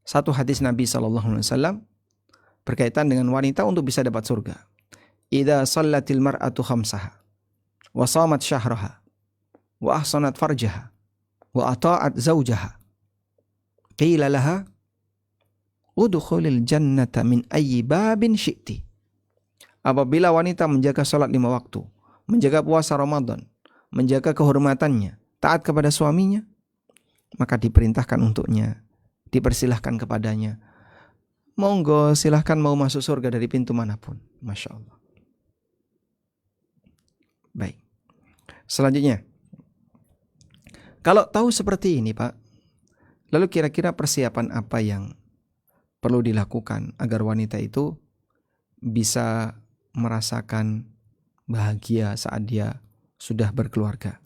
satu hadis Nabi SAW berkaitan dengan wanita untuk bisa dapat surga. Idza shallatil mar'atu khamsaha wa shamat syahraha wa ahsanat farjaha wa ata'at zawjaha qila laha udkhulil jannata min ayyi babin syi'ti. Apabila wanita menjaga salat 5 waktu, menjaga puasa Ramadan, menjaga kehormatannya, taat kepada suaminya, maka diperintahkan untuknya, dipersilahkan kepadanya, monggo silahkan mau masuk surga dari pintu manapun. Masya Allah. Baik. Selanjutnya, kalau tahu seperti ini Pak, lalu kira-kira persiapan apa yang perlu dilakukan agar wanita itu bisa merasakan bahagia saat dia sudah berkeluarga?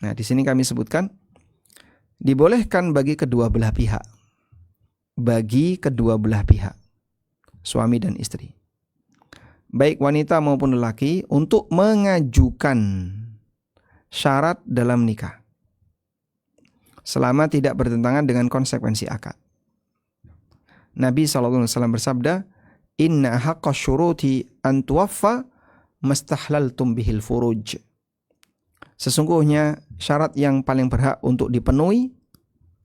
Nah, di sini kami sebutkan dibolehkan bagi kedua belah pihak. Bagi kedua belah pihak, suami dan istri, baik wanita maupun lelaki, untuk mengajukan syarat dalam nikah selama tidak bertentangan dengan konsekuensi akad. Nabi SAW bersabda, inna haqqa syuruti an tuwaffa mastahlaltum bihil furuj. Sesungguhnya syarat yang paling berhak untuk dipenuhi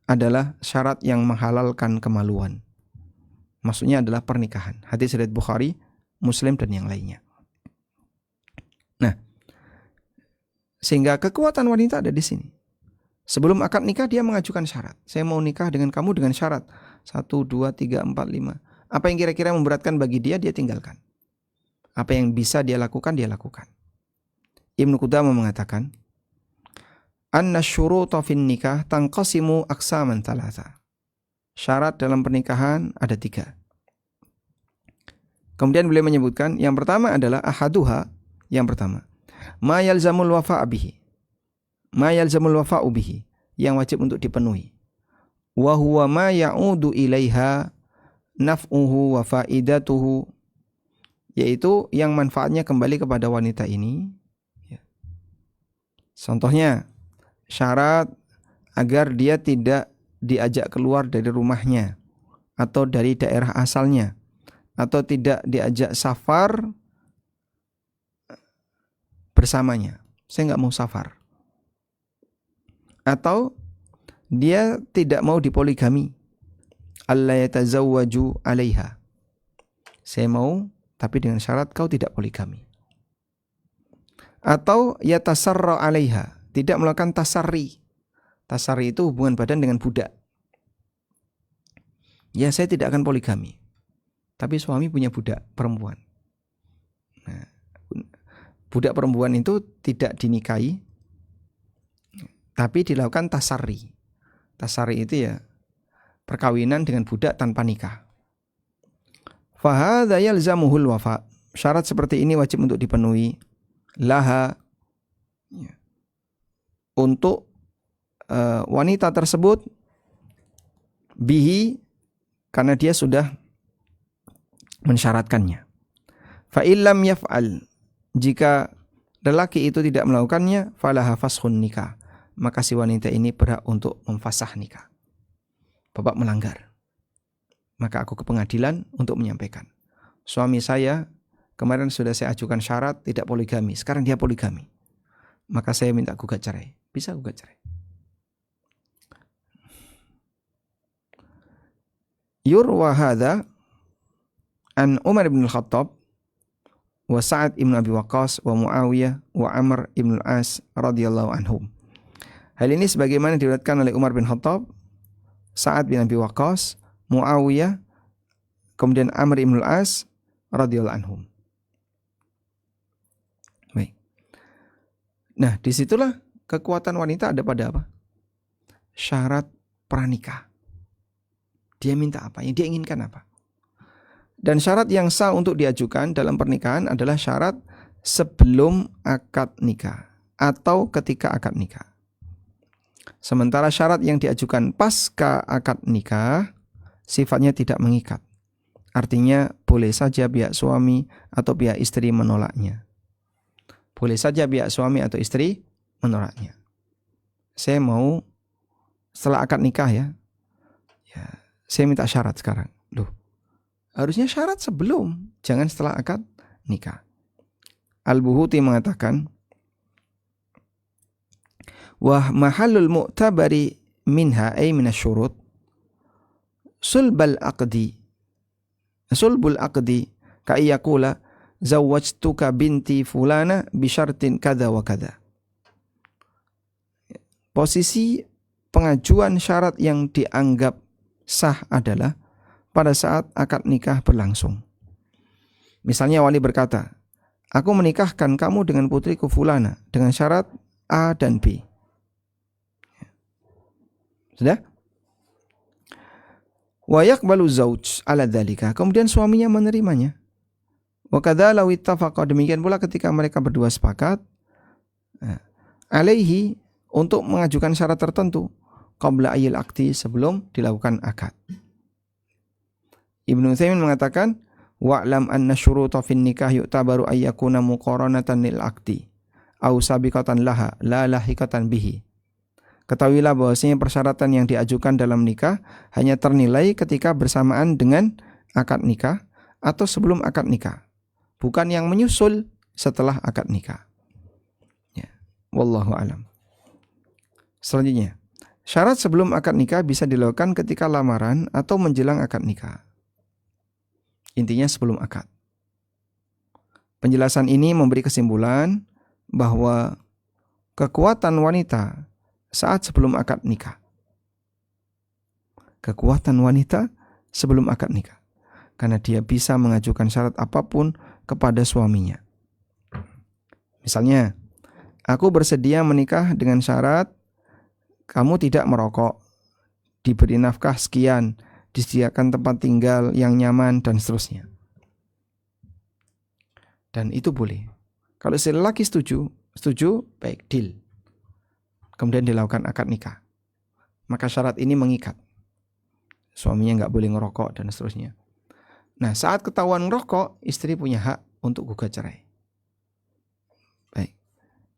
adalah syarat yang menghalalkan kemaluan. Maksudnya adalah pernikahan. Hadis riwayat Bukhari, Muslim dan yang lainnya. Nah, sehingga kekuatan wanita ada di sini. Sebelum akad nikah dia mengajukan syarat. Saya mau nikah dengan kamu dengan syarat 1, 2, 3, 4, 5. Apa yang kira-kira memberatkan bagi dia, dia tinggalkan. Apa yang bisa dia lakukan, dia lakukan. Ibnu Qudamah mengatakan, anna syuruta fin nikah tanqasimu aqsaman thalatha. Syarat dalam pernikahan ada 3. Kemudian beliau menyebutkan yang pertama adalah ahaduha, yang pertama, ma yalzamul wafa'u bihi. Ma yalzamul wafa'u bihi, yang wajib untuk dipenuhi. Wa huwa ma ya'udu ilaiha naf'uhu wa faidatuhu, yaitu yang manfaatnya kembali kepada wanita ini. Contohnya, syarat agar dia tidak diajak keluar dari rumahnya atau dari daerah asalnya, atau tidak diajak safar bersamanya. Saya nggak mau safar. Atau dia tidak mau dipoligami. Alla yatazawwaju 'alaiha. Saya mau, tapi dengan syarat kau tidak poligami. Atau yatasarra 'alaiha, tidak melakukan tasarri. Tasarri itu hubungan badan dengan budak. Ya, saya tidak akan poligami, tapi suami punya budak perempuan. Nah, budak perempuan itu tidak dinikahi, tapi dilakukan tasarri. Tasarri itu ya perkawinan dengan budak tanpa nikah. Fahadha yalzamuhul wafa. Syarat seperti ini wajib untuk dipenuhi. Laha, untuk wanita tersebut, bihi, karena dia sudah mensyaratkannya. Fa illam yaf'al, jika lelaki itu tidak melakukannya, falaha fashun nikah, maka si wanita ini berhak untuk memfasah nikah. Bapak melanggar, maka aku ke pengadilan untuk menyampaikan, suami saya kemarin sudah saya ajukan syarat tidak poligami, sekarang dia poligami, maka saya minta gugat cerai. Bisa gugat cerai. yurwa hadza an Umar bin Al-Khattab wa Sa'ad ibn Abi Waqqas wa Muawiyah wa Amr ibn Al-As radhiyallahu anhum. Hal ini sebagaimana diriwayatkan oleh Umar bin Khattab, Sa'ad bin Abi Waqqas, Muawiyah, kemudian Amr ibn Al-As radhiyallahu anhum. Baik. Nah, disitulah kekuatan wanita ada pada apa? Syarat pranikah. Dia minta apa? Yang dia inginkan apa? Dan syarat yang sah untuk diajukan dalam pernikahan adalah syarat sebelum akad nikah atau ketika akad nikah. Sementara syarat yang diajukan pasca akad nikah sifatnya tidak mengikat. Artinya boleh saja pihak suami atau pihak istri menolaknya. Boleh saja pihak suami atau istri menolaknya. Saya mau setelah akad nikah ya, saya minta syarat sekarang. Loh, harusnya syarat sebelum, jangan setelah akad nikah. Al-Buhuti mengatakan, wa mahallul mu'tabari minha ay minasyurut sulbul aqdi ka yaqula zawwajtuka binti fulana bi syartin kadza wa kadza. Posisi pengajuan syarat yang dianggap sah adalah pada saat akad nikah berlangsung. Misalnya wali berkata, aku menikahkan kamu dengan putriku fulana dengan syarat A dan B. Sudah? Wa yaqbalu zauj ala dzalika. Kemudian suaminya menerimanya. Wa kadza law ittafaqa, demikian pula ketika mereka berdua sepakat alaihi untuk mengajukan syarat tertentu qabla ayil aqdi, sebelum dilakukan akad. Ibnu Utsaimin mengatakan wa'lam anna syuruta fin nikah yu'tabaru ayyakuna muqaranatan lil aqdi aw sabiqatan laha la lahiqatan bihi. Ketahuilah bahwasanya persyaratan yang diajukan dalam nikah hanya ternilai ketika bersamaan dengan akad nikah atau sebelum akad nikah, bukan yang menyusul setelah akad nikah. Ya, wallahu alam. Selanjutnya, syarat sebelum akad nikah bisa dilakukan ketika lamaran atau menjelang akad nikah. Intinya sebelum akad. Penjelasan ini memberi kesimpulan bahwa kekuatan wanita saat sebelum akad nikah. Kekuatan wanita sebelum akad nikah. Karena dia bisa mengajukan syarat apapun kepada suaminya. Misalnya, aku bersedia menikah dengan syarat kamu tidak merokok, diberi nafkah sekian, disediakan tempat tinggal yang nyaman, dan seterusnya. Dan itu boleh. Kalau si lelaki setuju, baik, deal. Kemudian dilakukan akad nikah. Maka syarat ini mengikat. Suaminya nggak boleh ngerokok dan seterusnya. Nah, saat ketahuan ngerokok, istri punya hak untuk gugat cerai. Baik.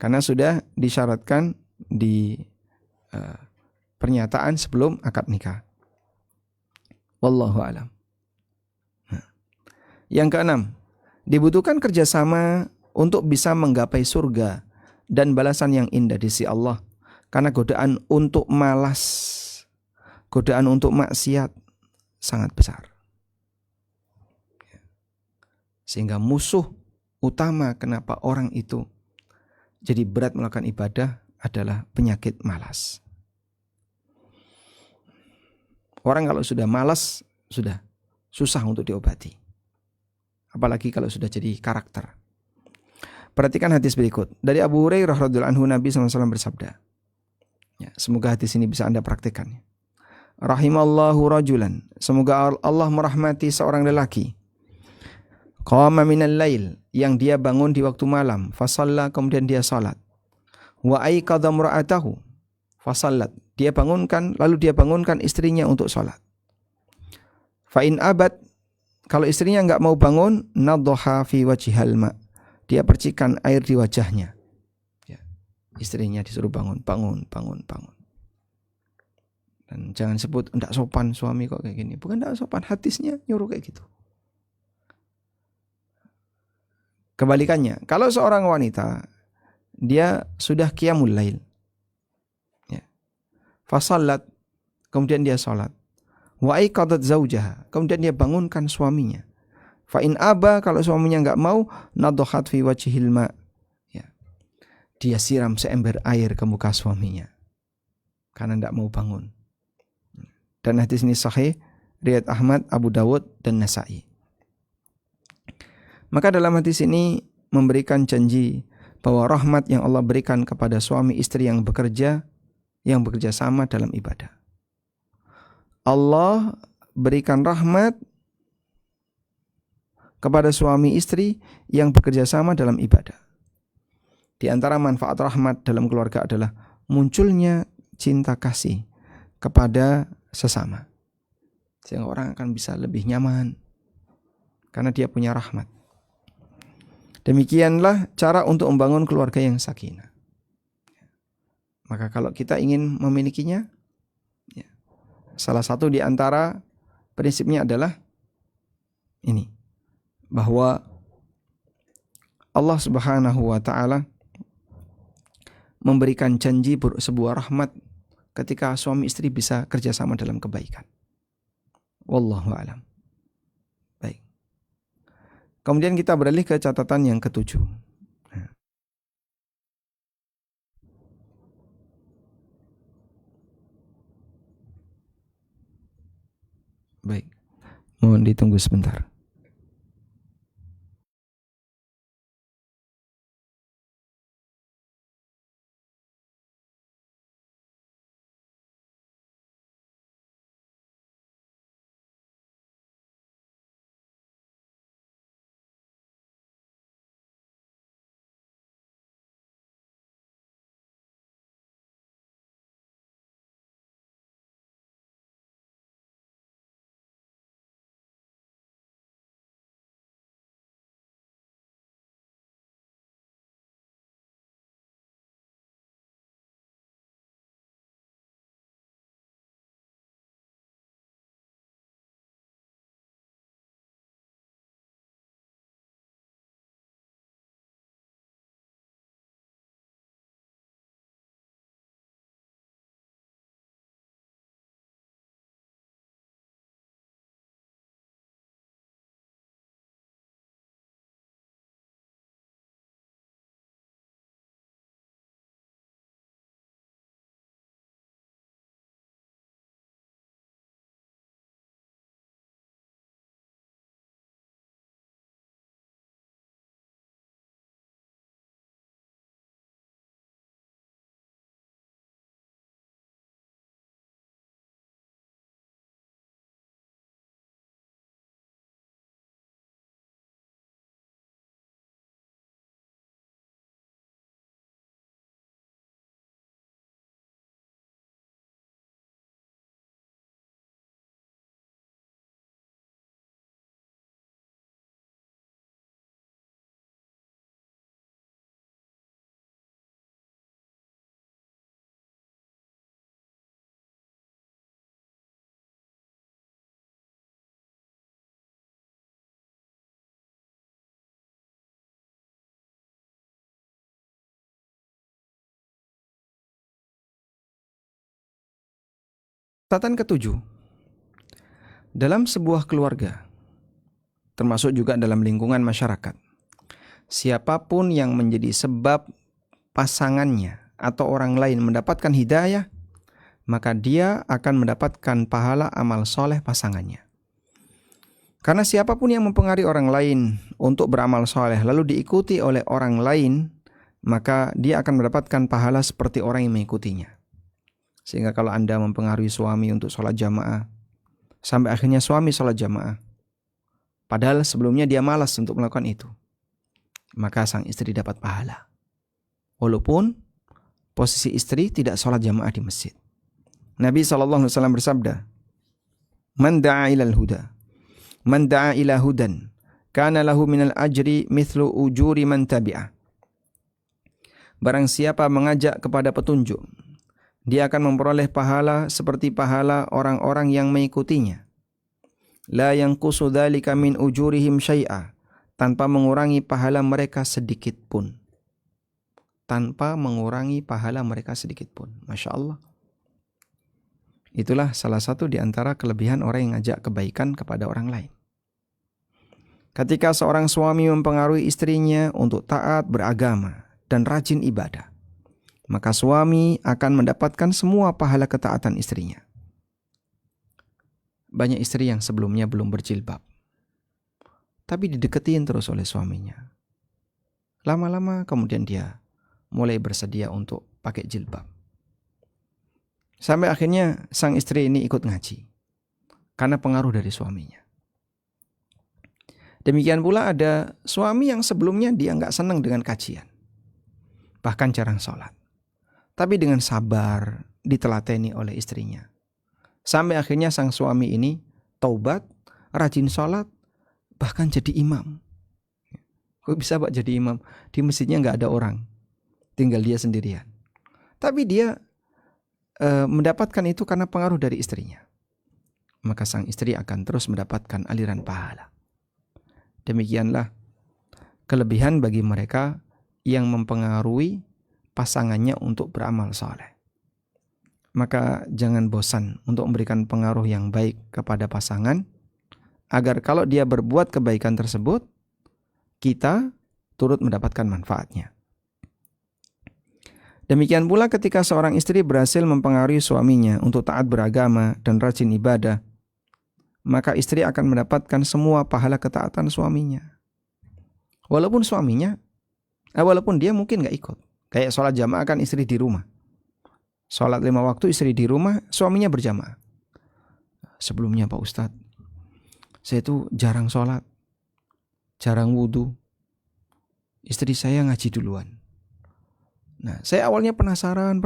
Karena sudah disyaratkan di pernyataan sebelum akad nikah. Wallahu alam. Nah. Yang keenam, dibutuhkan kerjasama untuk bisa menggapai surga dan balasan yang indah di sisi Allah. Karena godaan untuk malas, godaan untuk maksiat sangat besar. Sehingga musuh utama kenapa orang itu jadi berat melakukan ibadah adalah penyakit malas. Orang kalau sudah malas, sudah susah untuk diobati. Apalagi kalau sudah jadi karakter. Perhatikan hadis berikut. Dari Abu Hurairah radhiyallahu anhu, Nabi SAW bersabda. Ya, semoga hadis ini bisa Anda praktikkan. Rahimallahu rajulan. Semoga Allah merahmati seorang lelaki. Qama minal lail, yang dia bangun di waktu malam, fasalla, kemudian dia salat. Wa aiqadha imra'atahu, fasallat. Dia bangunkan, lalu dia bangunkan istrinya untuk salat. Fa in abad, kalau istrinya enggak mau bangun, nadhaha fi wajhil ma. Dia percikan air di wajahnya. Istrinya disuruh bangun. Dan jangan sebut enggak sopan suami kok kayak gini. Bukan enggak sopan, hadisnya nyuruh kayak gitu. Kebalikannya, kalau seorang wanita dia sudah qiyamul lail, ya, fasallat, kemudian dia salat, Wa aiqadat zaujaha, kemudian dia bangunkan suaminya. Fa in aba, kalau suaminya enggak mau, nadhat fi wajhil ma. Ya. Dia siram seember air ke muka suaminya karena enggak mau bangun. Dan hadis ini sahih riwayat Ahmad, Abu Dawud dan Nasa'i. Maka dalam hadis ini memberikan janji bahwa rahmat yang Allah berikan kepada suami istri yang bekerja sama dalam ibadah. Allah berikan rahmat kepada suami istri yang bekerja sama dalam ibadah. Di antara manfaat rahmat dalam keluarga adalah munculnya cinta kasih kepada sesama. Sehingga orang akan bisa lebih nyaman karena dia punya rahmat. Demikianlah cara untuk membangun keluarga yang sakinah. Maka kalau kita ingin memilikinya, salah satu di antara prinsipnya adalah ini, bahwa Allah Subhanahu wa taala memberikan janji sebuah rahmat ketika suami istri bisa kerjasama dalam kebaikan. Wallahu a'lam. Baik. Kemudian kita beralih ke catatan yang ketujuh. Baik. Mohon ditunggu sebentar. Catatan ketujuh. Dalam sebuah keluarga, termasuk juga dalam lingkungan masyarakat, siapapun yang menjadi sebab pasangannya atau orang lain mendapatkan hidayah, maka dia akan mendapatkan pahala amal soleh pasangannya. Karena siapapun yang mempengaruhi orang lain untuk beramal soleh lalu diikuti oleh orang lain, maka dia akan mendapatkan pahala seperti orang yang mengikutinya. Sehingga kalau Anda mempengaruhi suami untuk sholat jamaah, sampai akhirnya suami sholat jamaah, padahal sebelumnya dia malas untuk melakukan itu, maka sang istri dapat pahala. Walaupun posisi istri tidak sholat jamaah di masjid. Nabi SAW bersabda, Man da'a ilal huda, man da'a ila hudan, kana lahu minal ajri mithlu ujuri man tabi'ah. Barang siapa mengajak kepada petunjuk, dia akan memperoleh pahala seperti pahala orang-orang yang mengikutinya. La yanqusu dzalika min ujurihim syai'a, tanpa mengurangi pahala mereka sedikit pun. Tanpa mengurangi pahala mereka sedikit pun. Masya Allah. Itulah salah satu di antara kelebihan orang yang ngajak kebaikan kepada orang lain. Ketika seorang suami mempengaruhi istrinya untuk taat beragama dan rajin ibadah, maka suami akan mendapatkan semua pahala ketaatan istrinya. Banyak istri yang sebelumnya belum berjilbab, tapi dideketin terus oleh suaminya. Lama-lama kemudian dia mulai bersedia untuk pakai jilbab. Sampai akhirnya sang istri ini ikut ngaji karena pengaruh dari suaminya. Demikian pula ada suami yang sebelumnya dia nggak senang dengan kajian, bahkan jarang sholat. Tapi dengan sabar ditelateni oleh istrinya. Sampai akhirnya sang suami ini taubat, rajin sholat, bahkan jadi imam. Kok bisa Pak jadi imam? Di masjidnya nggak ada orang, tinggal dia sendirian. Tapi dia mendapatkan itu karena pengaruh dari istrinya. Maka sang istri akan terus mendapatkan aliran pahala. Demikianlah kelebihan bagi mereka yang mempengaruhi pasangannya untuk beramal saleh. Maka jangan bosan untuk memberikan pengaruh yang baik kepada pasangan, agar kalau dia berbuat kebaikan tersebut, kita turut mendapatkan manfaatnya. Demikian pula ketika seorang istri berhasil mempengaruhi suaminya untuk taat beragama dan rajin ibadah, maka istri akan mendapatkan semua pahala ketaatan suaminya. Walaupun dia mungkin gak ikut. Kayak sholat jamaah kan istri di rumah. Sholat 5 waktu istri di rumah, suaminya berjamaah. Sebelumnya Pak Ustadz, saya itu jarang sholat, jarang wudhu. Istri saya ngaji duluan. Nah, saya awalnya penasaran.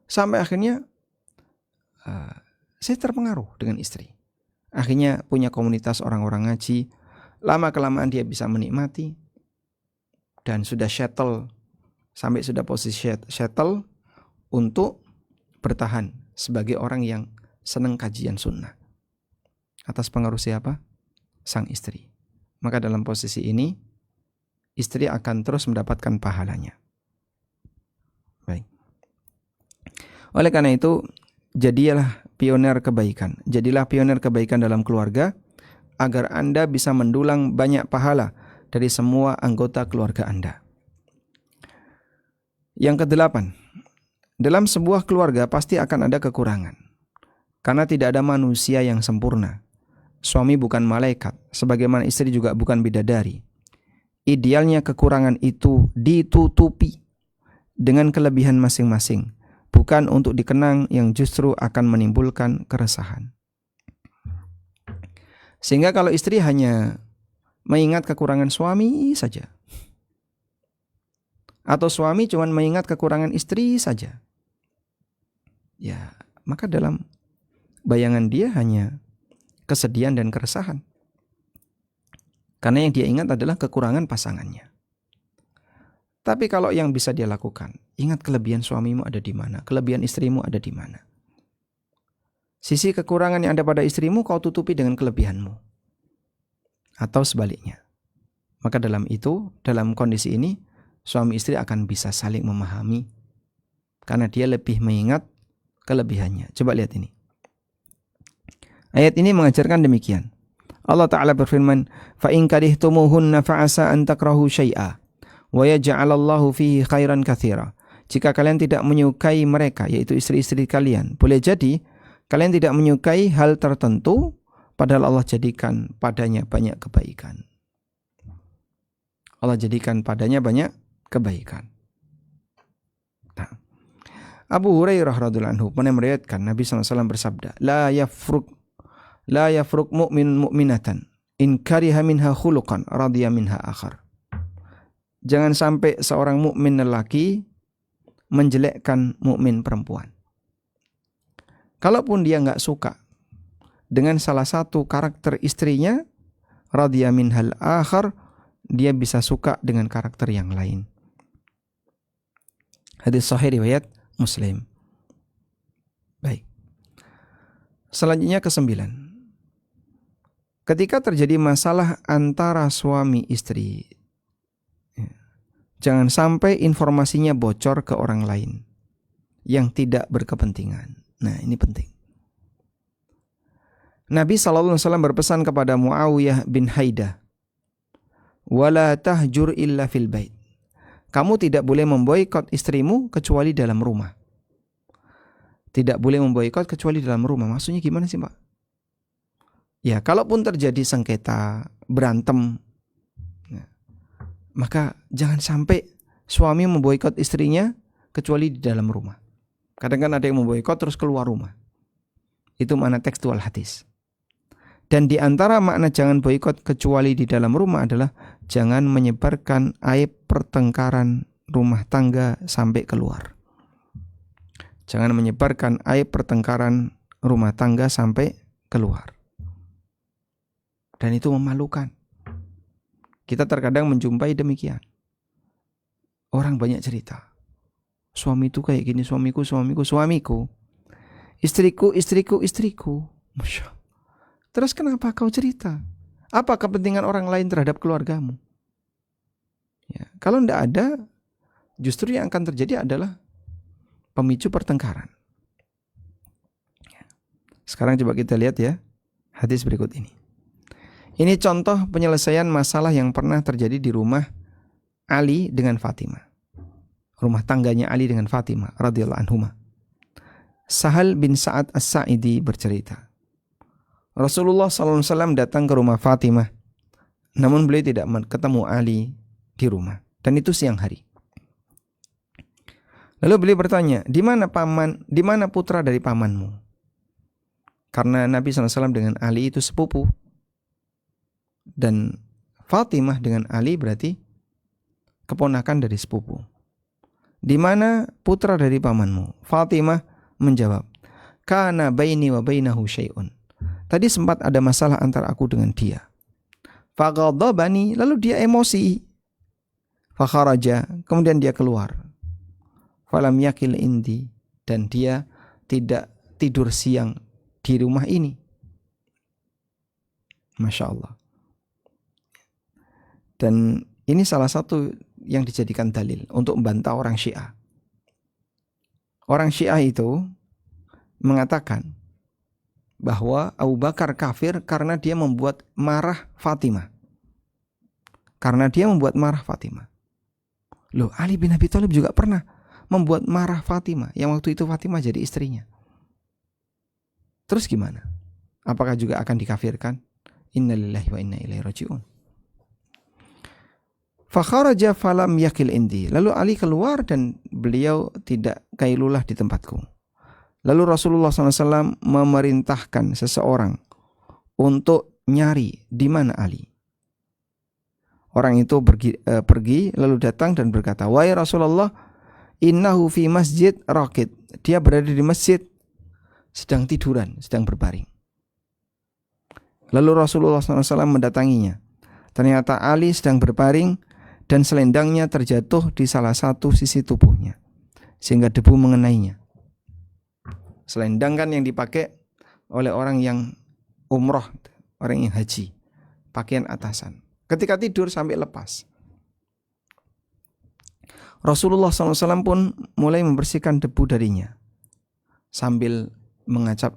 Sampai akhirnya saya terpengaruh dengan istri. Akhirnya punya komunitas orang-orang ngaji. Lama-kelamaan dia bisa menikmati. Dan sudah settle. Sampai sudah posisi settle untuk bertahan sebagai orang yang senang kajian sunnah. Atas pengaruh siapa? Sang istri. Maka dalam posisi ini, istri akan terus mendapatkan pahalanya. Baik. Oleh karena itu, jadilah pionir kebaikan. Jadilah pionir kebaikan dalam keluarga, agar Anda bisa mendulang banyak pahala dari semua anggota keluarga Anda. Yang kedelapan, dalam sebuah keluarga pasti akan ada kekurangan. Karena tidak ada manusia yang sempurna. Suami bukan malaikat, sebagaimana istri juga bukan bidadari. Idealnya kekurangan itu ditutupi dengan kelebihan masing-masing, bukan untuk dikenang yang justru akan menimbulkan keresahan. Sehingga kalau istri hanya mengingat kekurangan suami saja, atau suami cuma mengingat kekurangan istri saja, ya maka dalam bayangan dia hanya kesedihan dan keresahan. Karena yang dia ingat adalah kekurangan pasangannya. Tapi kalau yang bisa dia lakukan, ingat kelebihan suamimu ada di mana, kelebihan istrimu ada di mana. Sisi kekurangan yang ada pada istrimu kau tutupi dengan kelebihanmu. Atau sebaliknya. Maka dalam kondisi ini, suami istri akan bisa saling memahami. Karena dia lebih mengingat kelebihannya. Coba lihat ini. Ayat ini mengajarkan demikian. Allah Ta'ala berfirman, فَإِنْ كَرِهْتُمُوهُنَّ فَعَسَىٰ أَنْ تَكْرَهُوا شَيْئًا وَيَجْعَلَ اللَّهُ فِيهِ خَيْرًا كَثِيرًا. Jika kalian tidak menyukai mereka, yaitu istri-istri kalian, boleh jadi kalian tidak menyukai hal tertentu, padahal Allah jadikan padanya banyak kebaikan. Allah jadikan padanya banyak kebaikan. Nah, Abu Hurairah radhiyallahu anhu pernah meriwayatkan Nabi SAW bersabda, La yafruq mu'min mu'minatan in kariha minha khuluqan radiya minha akhar. Jangan sampai seorang mukmin lelaki menjelekkan mukmin perempuan. Kalaupun dia enggak suka dengan salah satu karakter istrinya, radiya minhal akhar, dia bisa suka dengan karakter yang lain. Hadis sahih riwayat Muslim. Baik. Selanjutnya ke-9. Ketika terjadi masalah antara suami istri, jangan sampai informasinya bocor ke orang lain yang tidak berkepentingan. Nah, ini penting. Nabi SAW berpesan kepada Muawiyah bin Haidah, wala tahjur illa fil bait. Kamu tidak boleh memboikot istrimu kecuali dalam rumah. Tidak boleh memboikot kecuali dalam rumah. Maksudnya gimana sih, Pak? Ya, kalaupun terjadi sengketa, berantem, maka jangan sampai suami memboikot istrinya kecuali di dalam rumah. Kadang kan ada yang memboikot terus keluar rumah. Itu makna tekstual hadis. Dan di antara makna jangan boikot kecuali di dalam rumah adalah jangan menyebarkan aib pertengkaran rumah tangga sampai keluar. Jangan menyebarkan aib pertengkaran rumah tangga sampai keluar. Dan itu memalukan. Kita terkadang menjumpai demikian. Orang banyak cerita. Suami itu kayak gini, suamiku. Istriku. Masya Allah. Terus kenapa kau cerita? Apa kepentingan orang lain terhadap keluargamu? Ya, kalau tidak ada, justru yang akan terjadi adalah pemicu pertengkaran. Sekarang coba kita lihat ya hadis berikut ini. Ini contoh penyelesaian masalah yang pernah terjadi di rumah Ali dengan Fatimah. Rumah tangganya Ali dengan Fatimah radhiyallahu anhuma. Sahal bin Sa'ad As-Sa'idi bercerita, Rasulullah SAW datang ke rumah Fatimah, namun beliau tidak ketemu Ali di rumah, dan itu siang hari. Lalu beliau bertanya, di mana putra dari pamanmu? Karena Nabi SAW dengan Ali itu sepupu, dan Fatimah dengan Ali berarti keponakan dari sepupu. Di mana putra dari pamanmu? Fatimah menjawab, kana baini wa bainahu syai'un. Tadi sempat ada masalah antara aku dengan dia. Faghadabani, lalu dia emosi. Fakharaja, kemudian dia keluar. Falam yakil indi, dan dia tidak tidur siang di rumah ini. Masya Allah. Dan ini salah satu yang dijadikan dalil untuk membantah orang Syiah. Orang Syiah itu mengatakan bahwa Abu Bakar kafir karena dia membuat marah Fatimah. Loh, Ali bin Abi Thalib juga pernah membuat marah Fatimah, yang waktu itu Fatimah jadi istrinya. Terus gimana? Apakah juga akan dikafirkan? Innalillahi wa inna ilaihi raji'un. Fakharaja falam yakil indi. Lalu Ali keluar dan beliau tidak kailulah di tempatku. Lalu Rasulullah SAW memerintahkan seseorang untuk nyari di mana Ali. Orang itu pergi lalu datang dan berkata, wahai Rasulullah, innahu fi masjid raqid. Dia berada di masjid sedang tiduran, sedang berbaring. Lalu Rasulullah SAW mendatanginya. Ternyata Ali sedang berbaring dan selendangnya terjatuh di salah satu sisi tubuhnya sehingga debu mengenainya. Selendang kan yang dipakai oleh orang yang umroh, orang yang haji, pakaian atasan. Ketika tidur sampai lepas. Rasulullah SAW pun mulai membersihkan debu darinya sambil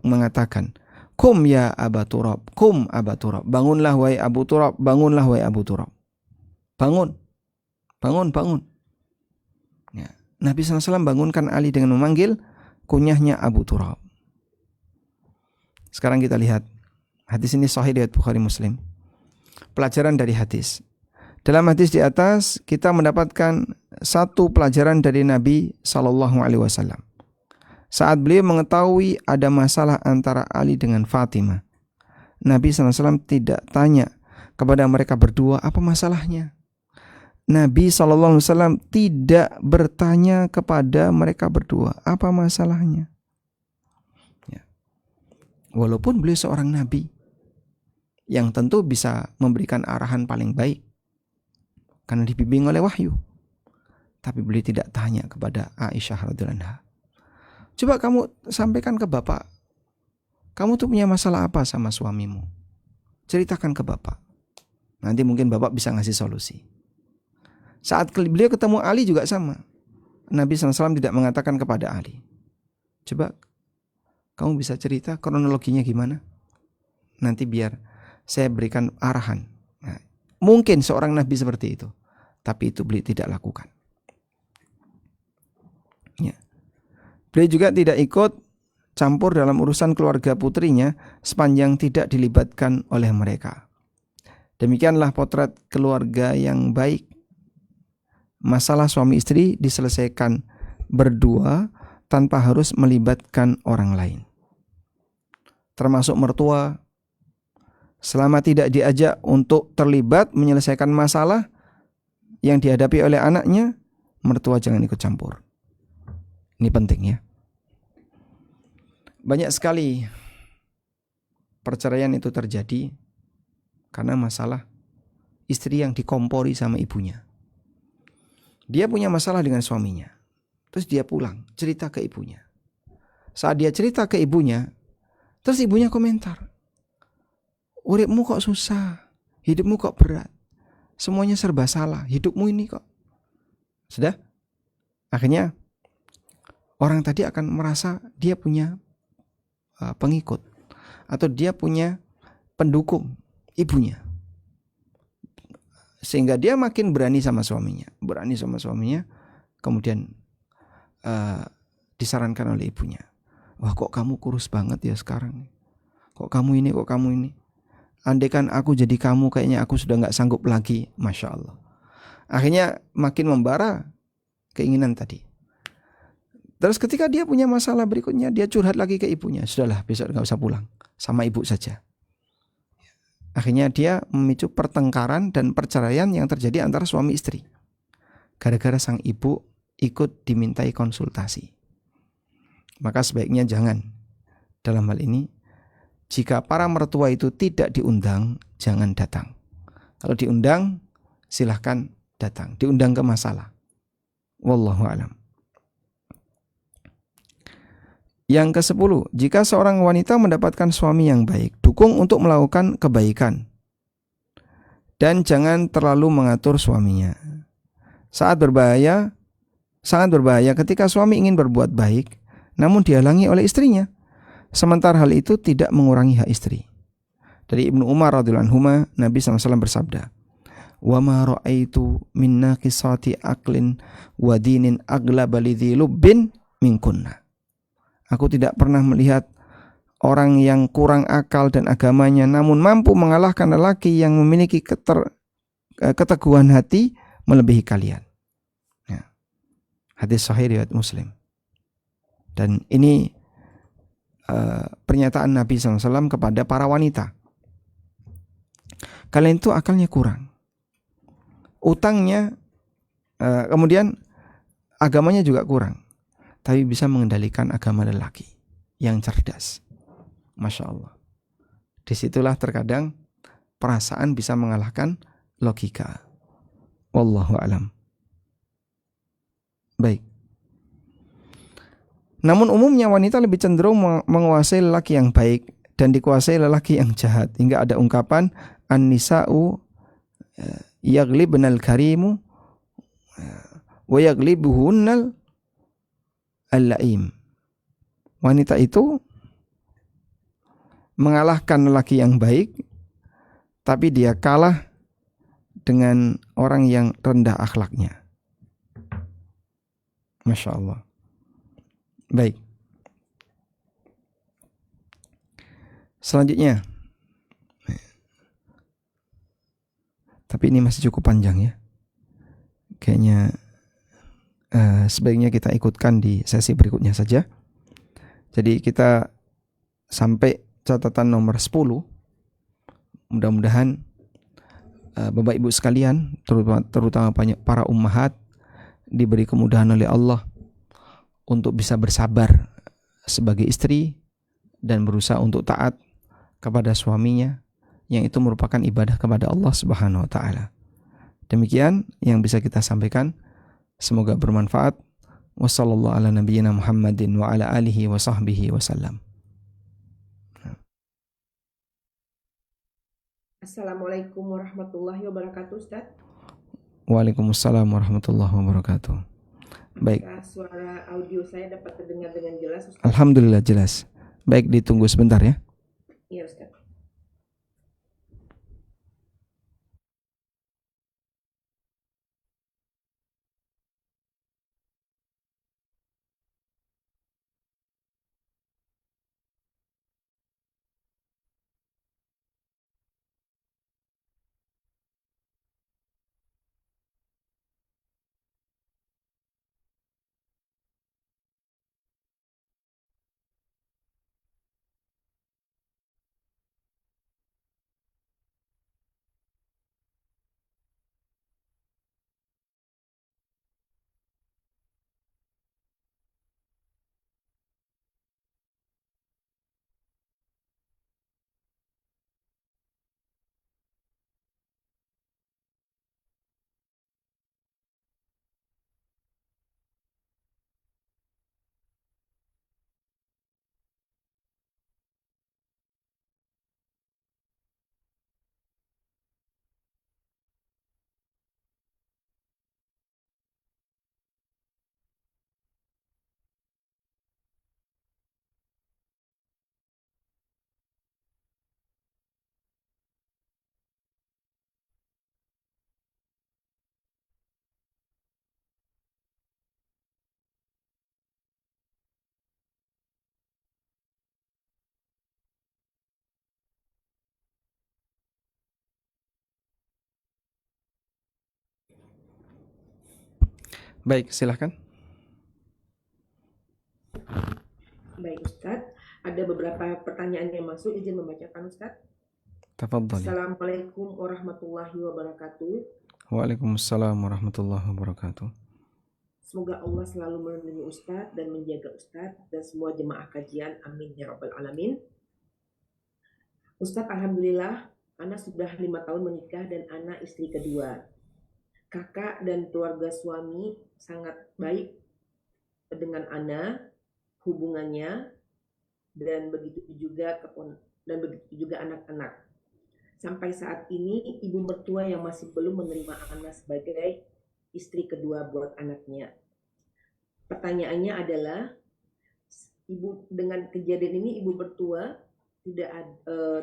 mengatakan, Kum ya Aba Turab, kum Aba Turab. Bangunlah wahai Abu Turab, bangunlah wahai Abu Turab. Bangun. Ya. Nabi SAW bangunkan Ali dengan memanggil kunyahnya Abu Turab. Sekarang kita lihat hadis ini sahih riwayat Bukhari Muslim. Pelajaran dari hadis. Dalam hadis di atas kita mendapatkan satu pelajaran dari Nabi SAW. Saat beliau mengetahui ada masalah antara Ali dengan Fatimah, Nabi SAW tidak tanya kepada mereka berdua apa masalahnya. Nabi SAW tidak bertanya kepada mereka berdua apa masalahnya. Ya. Walaupun beliau seorang Nabi yang tentu bisa memberikan arahan paling baik karena dibimbing oleh wahyu, tapi beliau tidak tanya kepada Aisyah radhiyallahu anha. Coba kamu sampaikan ke bapak, kamu tuh punya masalah apa sama suamimu? Ceritakan ke bapak. Nanti mungkin bapak bisa ngasih solusi. Saat beliau ketemu Ali juga sama. Nabi SAW tidak mengatakan kepada Ali, coba Kamu bisa cerita kronologinya gimana? Nanti biar saya berikan arahan. Nah, mungkin seorang nabi seperti itu, tapi itu beliau tidak lakukan. Ya. Beliau juga tidak ikut campur dalam urusan keluarga putrinya sepanjang tidak dilibatkan oleh mereka. Demikianlah potret keluarga yang baik. Masalah suami istri diselesaikan berdua tanpa harus melibatkan orang lain. Termasuk mertua, selama tidak diajak untuk terlibat menyelesaikan masalah yang dihadapi oleh anaknya, mertua jangan ikut campur. Ini penting ya. Banyak sekali perceraian itu terjadi karena masalah istri yang dikompori sama ibunya. Dia punya masalah dengan suaminya. Terus dia pulang, cerita ke ibunya. Saat dia cerita ke ibunya, terus ibunya komentar, uripmu kok susah, hidupmu kok berat, semuanya serba salah, hidupmu ini kok. Sudah? Akhirnya orang tadi akan merasa dia punya pengikut atau dia punya pendukung ibunya, sehingga dia makin berani sama suaminya, kemudian disarankan oleh ibunya, wah kok kamu kurus banget ya sekarang, kok kamu ini, andaikan aku jadi kamu kayaknya aku sudah gak sanggup lagi. Masya Allah. Akhirnya makin membara keinginan tadi. Terus ketika dia punya masalah berikutnya, dia curhat lagi ke ibunya, sudahlah besok gak usah pulang, sama ibu saja. Akhirnya dia memicu pertengkaran dan perceraian yang terjadi antara suami istri, gara-gara sang ibu ikut dimintai konsultasi. Maka sebaiknya jangan. Dalam hal ini, jika para mertua itu tidak diundang, jangan datang. Kalau diundang, silahkan datang. Diundang ke masalah. Wallahu a'lam. Yang ke-10, jika seorang wanita mendapatkan suami yang baik, dukung untuk melakukan kebaikan. Dan jangan terlalu mengatur suaminya. Sangat berbahaya ketika suami ingin berbuat baik, namun dihalangi oleh istrinya. Sementara hal itu tidak mengurangi hak istri. Dari Ibnu Umar radhiyallahu anhu, Nabi SAW bersabda, "Wa ma ra'aitu min naqisati aqlin wa dinin aglaba lidhi lubbin minkunna." Aku tidak pernah melihat orang yang kurang akal dan agamanya namun mampu mengalahkan lelaki yang memiliki keteguhan hati melebihi kalian. Ya. Hadis sahih riwayat Muslim. Dan ini pernyataan Nabi SAW kepada para wanita. Kalian itu akalnya kurang, utangnya, kemudian agamanya juga kurang, tapi bisa mengendalikan agama lelaki yang cerdas. Masya Allah. Disitulah terkadang perasaan bisa mengalahkan logika. Wallahu a'lam. Baik. Namun umumnya wanita lebih cenderung menguasai lelaki yang baik dan dikuasai lelaki yang jahat, hingga ada ungkapan an-nisa'u yaglibnal karimu wa yaglibuhunnal al-la'im. Wanita itu mengalahkan lelaki yang baik, tapi dia kalah dengan orang yang rendah akhlaknya. Masya Allah. Baik. Selanjutnya, tapi ini masih cukup panjang ya. Kayaknya sebaiknya kita ikutkan di sesi berikutnya saja. Jadi kita sampai catatan nomor 10. Mudah-mudahan Bapak Ibu sekalian, terutama para ummahat, diberi kemudahan oleh Allah untuk bisa bersabar sebagai istri dan berusaha untuk taat kepada suaminya, yang itu merupakan ibadah kepada Allah Subhanahu wa taala. Demikian yang bisa kita sampaikan. Semoga bermanfaat. Wassallallahu ala nabiyyina Muhammadin wa ala alihi wa sahbihi wasallam. Assalamualaikum warahmatullahi wabarakatuh, Ustaz. Waalaikumsalam warahmatullahi wabarakatuh. Baik. Suara audio saya dapat terdengar dengan jelas, Ustaz? Alhamdulillah jelas. Baik, ditunggu sebentar ya. Iya Ustaz. Baik, silahkan. Baik Ustaz, ada beberapa pertanyaan yang masuk, izin membacakan Ustaz. Tafadhali. Assalamualaikum warahmatullahi wabarakatuh. Waalaikumsalam warahmatullahi wabarakatuh. Semoga Allah selalu melindungi Ustaz dan menjaga Ustaz dan semua jemaah kajian. Amin ya rabbal alamin. Ustaz, alhamdulillah, Ana sudah 5 tahun menikah dan Ana istri kedua. Kakak dan keluarga suami sangat baik dengan Ana hubungannya, dan begitu juga anak-anak. Sampai saat ini ibu mertua yang masih belum menerima Ana sebagai istri kedua buat anaknya. Pertanyaannya adalah, ibu dengan kejadian ini ibu mertua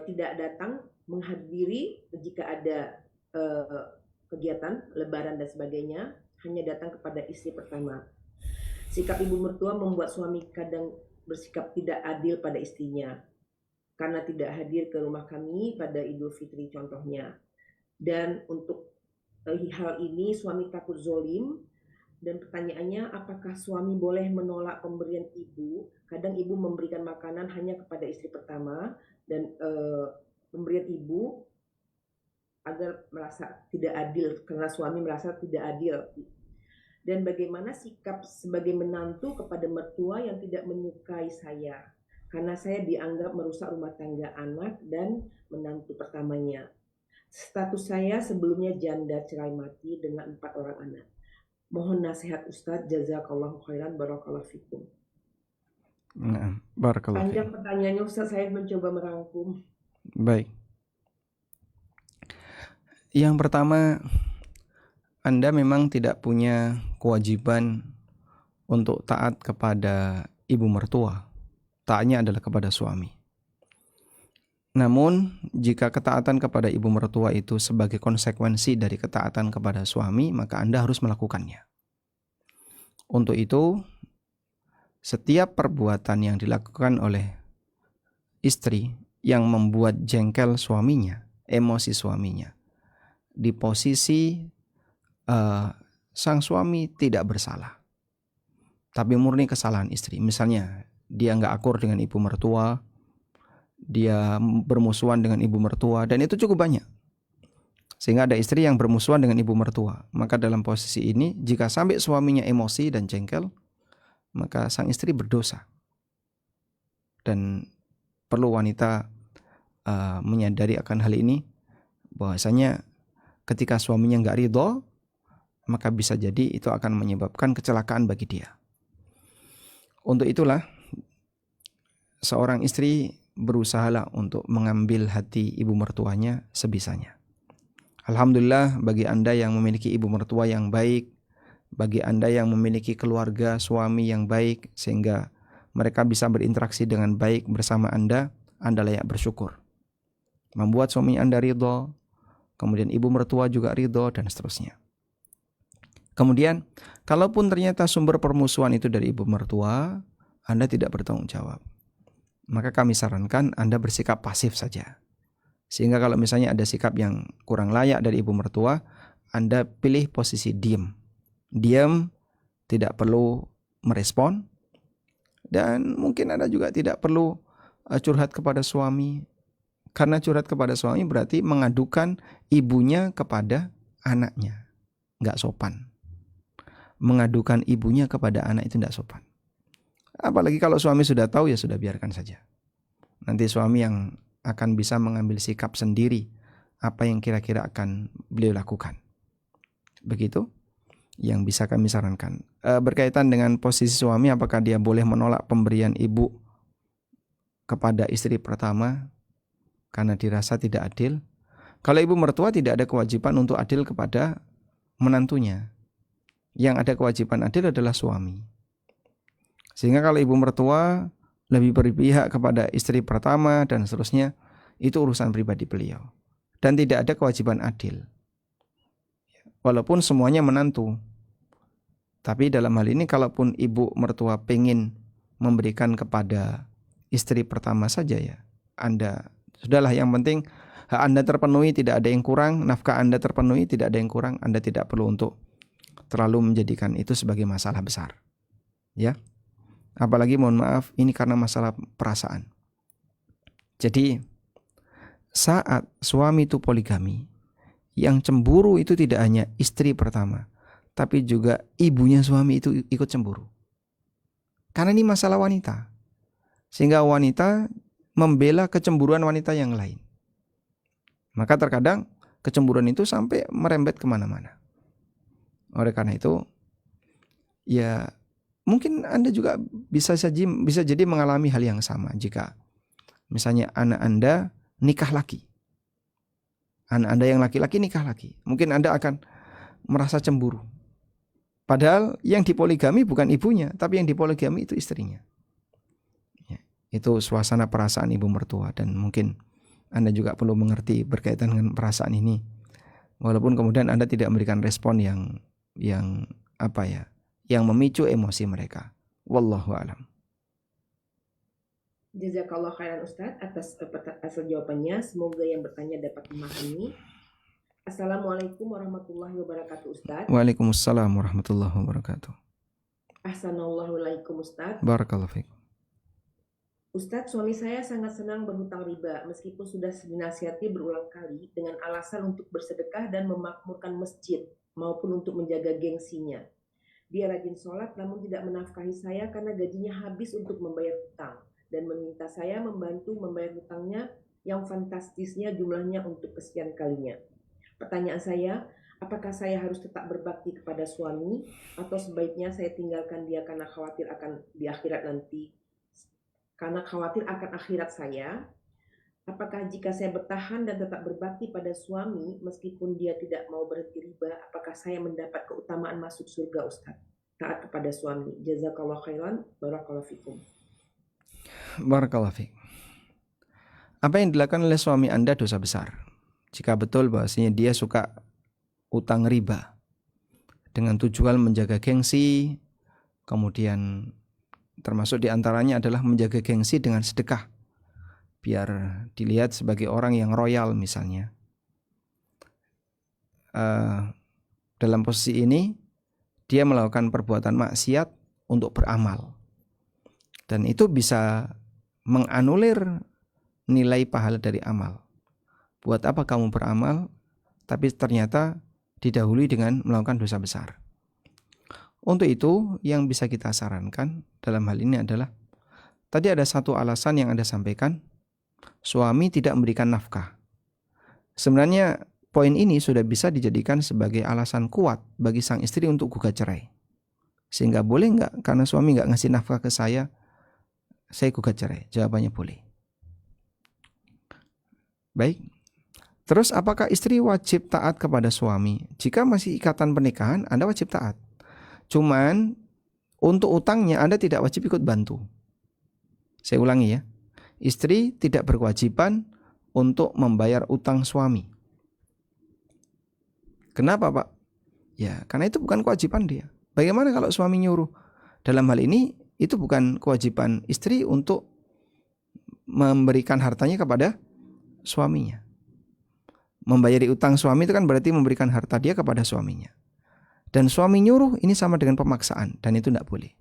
tidak datang menghadiri jika ada kegiatan lebaran dan sebagainya, hanya datang kepada istri pertama. Sikap ibu mertua membuat suami kadang bersikap tidak adil pada istrinya karena tidak hadir ke rumah kami pada Idul Fitri contohnya. Dan untuk hal ini suami takut zolim. Dan pertanyaannya, apakah suami boleh menolak pemberian ibu? Kadang ibu memberikan makanan hanya kepada istri pertama, dan pemberian ibu agar merasa tidak adil karena suami merasa tidak adil. Dan bagaimana sikap sebagai menantu kepada mertua yang tidak menyukai saya karena saya dianggap merusak rumah tangga anak dan menantu pertamanya. Status saya sebelumnya janda cerai mati dengan 4 orang anak. Mohon nasihat Ustadz, jazakallahu khairan, barakallahu fikum. Nah, barakallahu Panjang fiik. pertanyaannya Ustadz, saya mencoba merangkum. Baik. Yang pertama, Anda memang tidak punya kewajiban untuk taat kepada ibu mertua. Taatnya adalah kepada suami. Namun, jika ketaatan kepada ibu mertua itu sebagai konsekuensi dari ketaatan kepada suami, maka Anda harus melakukannya. Untuk itu, setiap perbuatan yang dilakukan oleh istri yang membuat jengkel suaminya, emosi suaminya, di posisi sang suami tidak bersalah, tapi murni kesalahan istri. Misalnya, dia nggak akur dengan ibu mertua, dia bermusuhan dengan ibu mertua, dan itu cukup banyak. Sehingga ada istri yang bermusuhan dengan ibu mertua. Maka dalam posisi ini, jika sampai suaminya emosi dan jengkel, maka sang istri berdosa. Dan perlu wanita menyadari akan hal ini, bahwasanya ketika suaminya nggak ridho, maka bisa jadi itu akan menyebabkan kecelakaan bagi dia. Untuk itulah, seorang istri berusahalah untuk mengambil hati ibu mertuanya sebisanya. Alhamdulillah bagi Anda yang memiliki ibu mertua yang baik, bagi Anda yang memiliki keluarga suami yang baik, sehingga mereka bisa berinteraksi dengan baik bersama Anda layak bersyukur. Membuat suami Anda ridho, kemudian ibu mertua juga ridho, dan seterusnya. Kemudian, kalaupun ternyata sumber permusuhan itu dari ibu mertua, Anda tidak bertanggung jawab. Maka kami sarankan Anda bersikap pasif saja. Sehingga kalau misalnya ada sikap yang kurang layak dari ibu mertua, Anda pilih posisi diam. Diam, tidak perlu merespon, dan mungkin Anda juga tidak perlu curhat kepada suami. Karena curhat kepada suami berarti mengadukan ibunya kepada anaknya. Nggak sopan. Mengadukan ibunya kepada anak itu tidak sopan. Apalagi kalau suami sudah tahu, ya sudah, biarkan saja. Nanti suami yang akan bisa mengambil sikap sendiri apa yang kira-kira akan beliau lakukan. Begitu yang bisa kami sarankan. Berkaitan dengan posisi suami, apakah dia boleh menolak pemberian ibu kepada istri pertama karena dirasa tidak adil? Kalau ibu mertua tidak ada kewajiban untuk adil kepada menantunya. Yang ada kewajiban adil adalah suami. Sehingga kalau ibu mertua lebih berpihak kepada istri pertama dan seterusnya, itu urusan pribadi beliau. Dan tidak ada kewajiban adil. Walaupun semuanya menantu. Tapi dalam hal ini kalaupun ibu mertua pengen memberikan kepada istri pertama saja, ya Anda, sudahlah, yang penting hak Anda terpenuhi, tidak ada yang kurang, nafkah Anda terpenuhi, tidak ada yang kurang, Anda tidak perlu untuk terlalu menjadikan itu sebagai masalah besar. Ya. Apalagi mohon maaf, ini karena masalah perasaan. Jadi saat suami itu poligami, yang cemburu itu tidak hanya istri pertama, tapi juga ibunya suami itu ikut cemburu. Karena ini masalah wanita. Sehingga wanita membela kecemburuan wanita yang lain. Maka terkadang kecemburuan itu sampai merembet kemana-mana. Oleh karena itu, ya mungkin Anda juga bisa jadi mengalami hal yang sama jika misalnya anak Anda nikah laki. Anak Anda yang laki-laki nikah laki. Mungkin Anda akan merasa cemburu. Padahal yang dipoligami bukan ibunya, tapi yang dipoligami itu istrinya. Ya, itu suasana perasaan ibu mertua, dan mungkin Anda juga perlu mengerti berkaitan dengan perasaan ini. Walaupun kemudian Anda tidak memberikan respon yang memicu emosi mereka. Wallahu a'lam. Jazakallah khairan Ustadz atas jawabannya. Semoga yang bertanya dapat memahami. Assalamualaikum warahmatullahi wabarakatuh Ustadz. Waalaikumsalam warahmatullahi wabarakatuh. Assalamualaikum Ustadz. Barakallahu fiik. Ustadz, suami saya sangat senang berhutang riba meskipun sudah dinasihati berulang kali dengan alasan untuk bersedekah dan memakmurkan masjid maupun untuk menjaga gengsinya. Dia rajin sholat namun tidak menafkahi saya karena gajinya habis untuk membayar hutang dan meminta saya membantu membayar hutangnya yang fantastisnya jumlahnya untuk kesekian kalinya. Pertanyaan saya, apakah saya harus tetap berbakti kepada suami atau sebaiknya saya tinggalkan dia karena khawatir akan di akhirat nanti? Karena khawatir akan akhirat saya. Apakah jika saya bertahan dan tetap berbakti pada suami meskipun dia tidak mau berhenti riba, apakah saya mendapat keutamaan masuk surga Ustaz? Taat kepada suami. Jazakallah khairan, barakallahu fikum. Barakallahu fiik. Apa yang dilakukan oleh suami Anda dosa besar. Jika betul bahwasanya dia suka utang riba dengan tujuan menjaga gengsi, kemudian termasuk diantaranya adalah menjaga gengsi dengan sedekah, biar dilihat sebagai orang yang royal misalnya. Dalam posisi ini dia melakukan perbuatan maksiat untuk beramal, dan itu bisa menganulir nilai pahala dari amal. Buat apa kamu beramal tapi ternyata didahului dengan melakukan dosa besar? Untuk itu yang bisa kita sarankan dalam hal ini adalah, tadi ada satu alasan yang Anda sampaikan, suami tidak memberikan nafkah. Sebenarnya poin ini sudah bisa dijadikan sebagai alasan kuat bagi sang istri untuk gugat cerai. Sehingga boleh nggak, karena suami nggak ngasih nafkah ke saya gugat cerai? Jawabannya boleh. Baik. Terus apakah istri wajib taat kepada suami? Jika masih ikatan pernikahan, Anda wajib taat. Cuman untuk utangnya Anda tidak wajib ikut bantu. Saya ulangi ya. Istri tidak berkewajiban untuk membayar utang suami. Kenapa, Pak? Ya, karena itu bukan kewajiban dia. Bagaimana kalau suami nyuruh? Dalam hal ini, itu bukan kewajiban istri untuk memberikan hartanya kepada suaminya. Membayari utang suami itu kan berarti memberikan harta dia kepada suaminya. Dan suami nyuruh ini sama dengan pemaksaan, dan itu tidak boleh.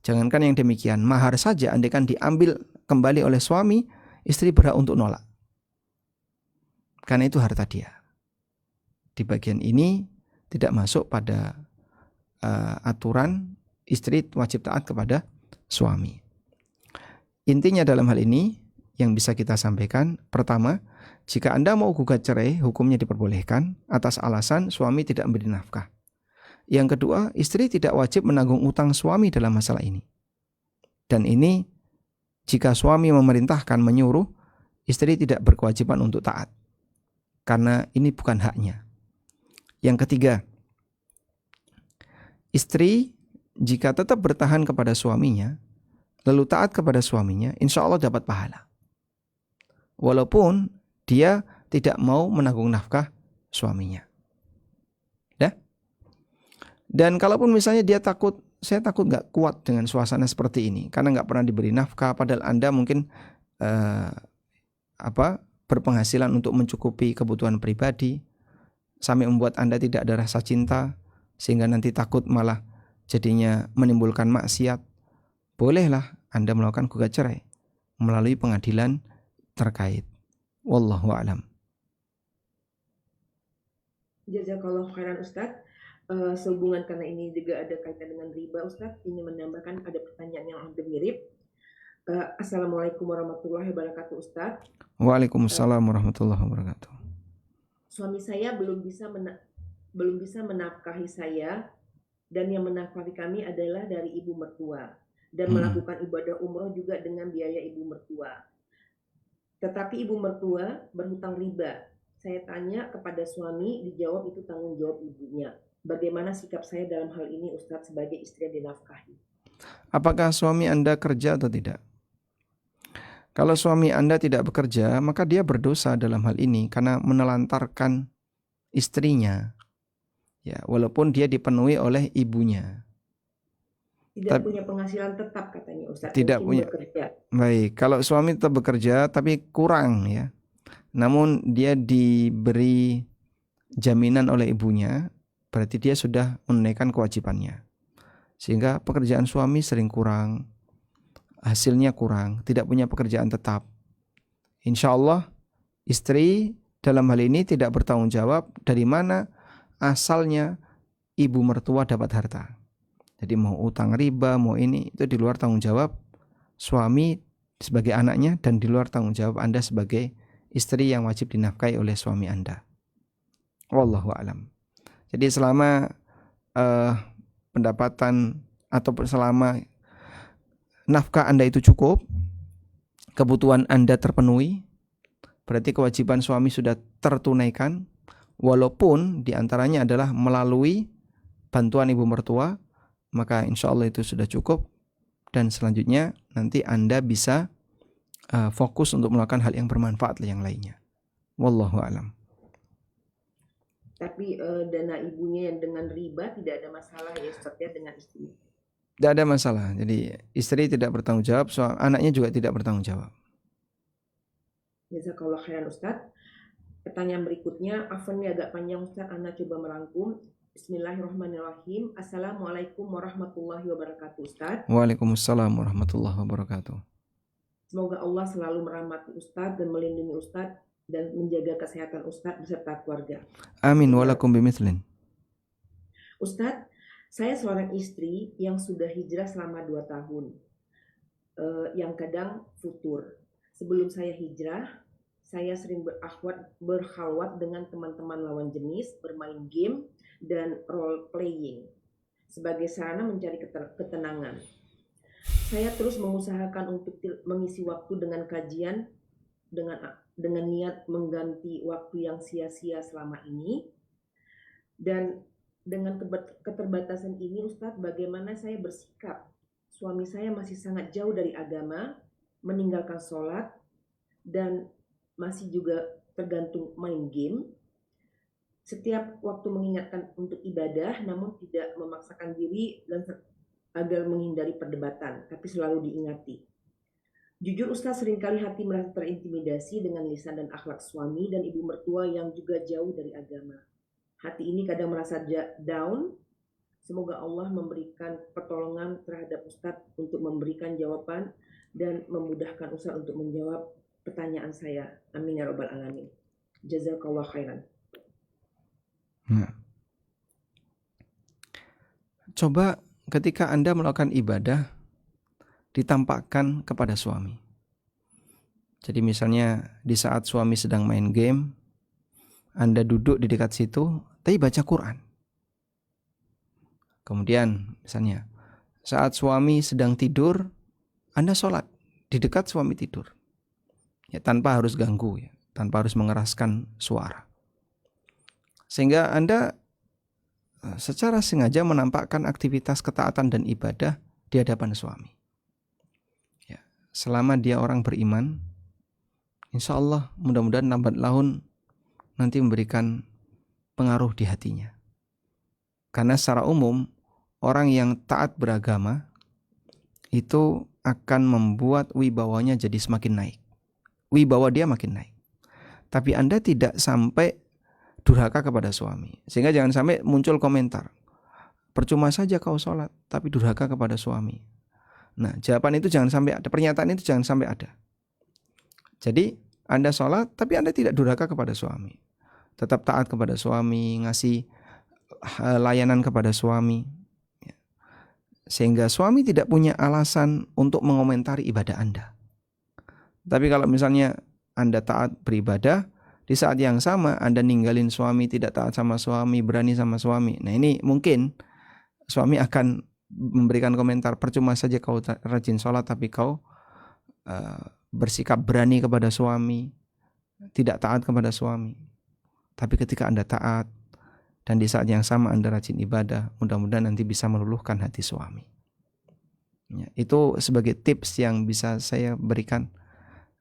Jangankan yang demikian, mahar saja andaikan diambil kembali oleh suami, istri berhak untuk nolak. Karena itu harta dia. Di bagian ini tidak masuk pada aturan istri wajib taat kepada suami. Intinya dalam hal ini yang bisa kita sampaikan, pertama, jika Anda mau gugat cerai, hukumnya diperbolehkan atas alasan suami tidak memberi nafkah. Yang kedua, istri tidak wajib menanggung utang suami dalam masalah ini. Dan ini jika suami memerintahkan, menyuruh, istri tidak berkewajiban untuk taat. Karena ini bukan haknya. Yang ketiga, istri jika tetap bertahan kepada suaminya, lalu taat kepada suaminya, insya Allah dapat pahala. Walaupun dia tidak mau menanggung nafkah suaminya. Dan kalaupun misalnya dia takut, saya takut nggak kuat dengan suasana seperti ini, karena nggak pernah diberi nafkah, padahal Anda mungkin berpenghasilan untuk mencukupi kebutuhan pribadi, sampai membuat Anda tidak ada rasa cinta, sehingga nanti takut malah jadinya menimbulkan maksiat. Bolehlah Anda melakukan gugat cerai melalui pengadilan terkait. Wallahu a'lam. Jazakallah khairan Ustadz. Sehubungan karena ini juga ada kaitan dengan riba, Ustadz ingin menambahkan ada pertanyaan yang hampir mirip. Assalamualaikum warahmatullahi wabarakatuh, Ustadz. Waalaikumsalam warahmatullahi wabarakatuh. Suami saya belum bisa menafkahi saya, dan yang menafkahi kami adalah dari ibu mertua, dan melakukan ibadah umroh juga dengan biaya ibu mertua. Tetapi ibu mertua berhutang riba. Saya tanya kepada suami, dijawab itu tanggung jawab ibunya. Bagaimana sikap saya dalam hal ini, Ustadz, sebagai istri yang dinafkahi? Apakah suami Anda kerja atau tidak? Kalau suami Anda tidak bekerja, maka dia berdosa dalam hal ini karena menelantarkan istrinya. Ya, walaupun dia dipenuhi oleh ibunya. Tidak punya penghasilan tetap katanya, Ustadz. Tidak punya. Bekerja. Baik, kalau suami tetap bekerja tapi kurang ya. Namun dia diberi jaminan oleh ibunya, berarti dia sudah menunaikan kewajibannya. Sehingga pekerjaan suami sering kurang, hasilnya kurang, tidak punya pekerjaan tetap. Insya Allah istri dalam hal ini tidak bertanggung jawab dari mana asalnya ibu mertua dapat harta. Jadi mau utang riba, mau ini, itu di luar tanggung jawab suami sebagai anaknya, dan di luar tanggung jawab Anda sebagai istri yang wajib dinafkahi oleh suami Anda. Wallahu a'lam. Jadi selama pendapatan atau selama nafkah Anda itu cukup, kebutuhan Anda terpenuhi, berarti kewajiban suami sudah tertunaikan, walaupun diantaranya adalah melalui bantuan ibu mertua, maka insya Allah itu sudah cukup. Dan selanjutnya nanti Anda bisa fokus untuk melakukan hal yang bermanfaat yang lainnya. Wallahu a'lam. Tapi dana ibunya yang dengan riba tidak ada masalah ya, Ustaz, ya, dengan istri? Tidak ada masalah. Jadi istri tidak bertanggung jawab, anaknya juga tidak bertanggung jawab. Jazakallah khairan, Ustaz. Pertanyaan berikutnya, afwan ini agak panjang, Ustaz, Anda coba merangkum. Bismillahirrahmanirrahim. Assalamualaikum warahmatullahi wabarakatuh, Ustaz. Waalaikumsalam warahmatullahi wabarakatuh. Semoga Allah selalu merahmati Ustaz dan melindungi Ustaz dan menjaga kesehatan Ustaz beserta keluarga. Amin walakum bimithlin. Ustaz, saya seorang istri yang sudah hijrah selama 2 tahun, yang kadang futur. Sebelum saya hijrah, saya sering berkhalwat dengan teman-teman lawan jenis, bermain game, dan role playing sebagai sarana mencari ketenangan. Saya terus mengusahakan untuk mengisi waktu dengan kajian dengan niat mengganti waktu yang sia-sia selama ini. Dan dengan keterbatasan ini, Ustadz, bagaimana saya bersikap? Suami saya masih sangat jauh dari agama meninggalkan sholat, dan masih juga tergantung main game. Setiap waktu mengingatkan untuk ibadah, namun tidak memaksakan diri dan agar menghindari perdebatan, tapi selalu diingati. Jujur Ustaz, seringkali hati merasa terintimidasi dengan lisan dan akhlak suami dan ibu mertua yang juga jauh dari agama. Hati ini kadang merasa down. Semoga Allah memberikan pertolongan terhadap Ustadz untuk memberikan jawaban dan memudahkan Ustadz untuk menjawab pertanyaan saya. Amin ya rabbal alamin. Jazakallah khairan. Nah, coba ketika Anda melakukan ibadah ditampakkan kepada suami. Jadi misalnya di saat suami sedang main game, Anda duduk di dekat situ, tapi baca Quran. Kemudian misalnya saat suami sedang tidur, Anda sholat di dekat suami tidur. Ya, tanpa harus ganggu, ya, tanpa harus mengeraskan suara. Sehingga Anda secara sengaja menampakkan aktivitas ketaatan dan ibadah di hadapan suami. Ya, selama dia orang beriman, insya Allah mudah-mudahan lambat laun nanti memberikan pengaruh di hatinya. Karena secara umum orang yang taat beragama itu akan membuat wibawanya jadi semakin naik. Wibawa dia makin naik. Tapi Anda tidak sampai durhaka kepada suami. Sehingga jangan sampai muncul komentar, percuma saja kau sholat, tapi durhaka kepada suami. Nah, jawaban itu jangan sampai ada. Pernyataan itu jangan sampai ada. Jadi, Anda sholat, tapi Anda tidak durhaka kepada suami. Tetap taat kepada suami, ngasih layanan kepada suami. Sehingga suami tidak punya alasan untuk mengomentari ibadah Anda. Tapi kalau misalnya Anda taat beribadah, di saat yang sama Anda ninggalin suami, tidak taat sama suami, berani sama suami. Nah ini mungkin suami akan memberikan komentar, percuma saja kau rajin sholat tapi kau bersikap berani kepada suami, tidak taat kepada suami. Tapi ketika Anda taat dan di saat yang sama Anda rajin ibadah, mudah-mudahan nanti bisa meluluhkan hati suami. Ya, itu sebagai tips yang bisa saya berikan.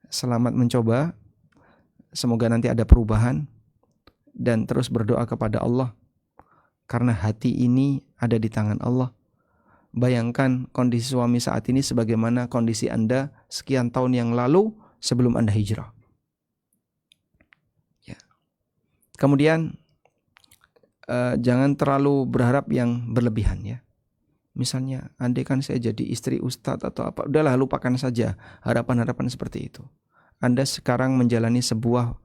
Selamat mencoba. Semoga nanti ada perubahan dan terus berdoa kepada Allah karena hati ini ada di tangan Allah. Bayangkan kondisi suami saat ini sebagaimana kondisi Anda sekian tahun yang lalu sebelum Anda hijrah. Ya. Kemudian jangan terlalu berharap yang berlebihan ya. Misalnya, andai kan saya jadi istri ustadz atau apa, udahlah lupakan saja harapan-harapan seperti itu. Anda sekarang menjalani sebuah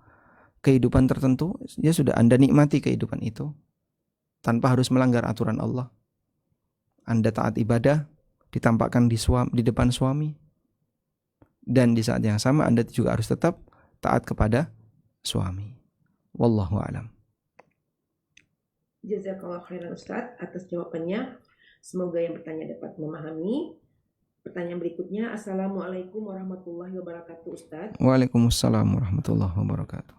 kehidupan tertentu, ya sudah Anda nikmati kehidupan itu tanpa harus melanggar aturan Allah. Anda taat ibadah, ditampakkan di depan suami, dan di saat yang sama Anda juga harus tetap taat kepada suami. Wallahu a'lam. Jazakallah khairan Ustaz atas jawabannya. Semoga yang bertanya dapat memahami. Pertanyaan berikutnya, Assalamualaikum warahmatullahi wabarakatuh Ustaz. Waalaikumsalam warahmatullahi wabarakatuh.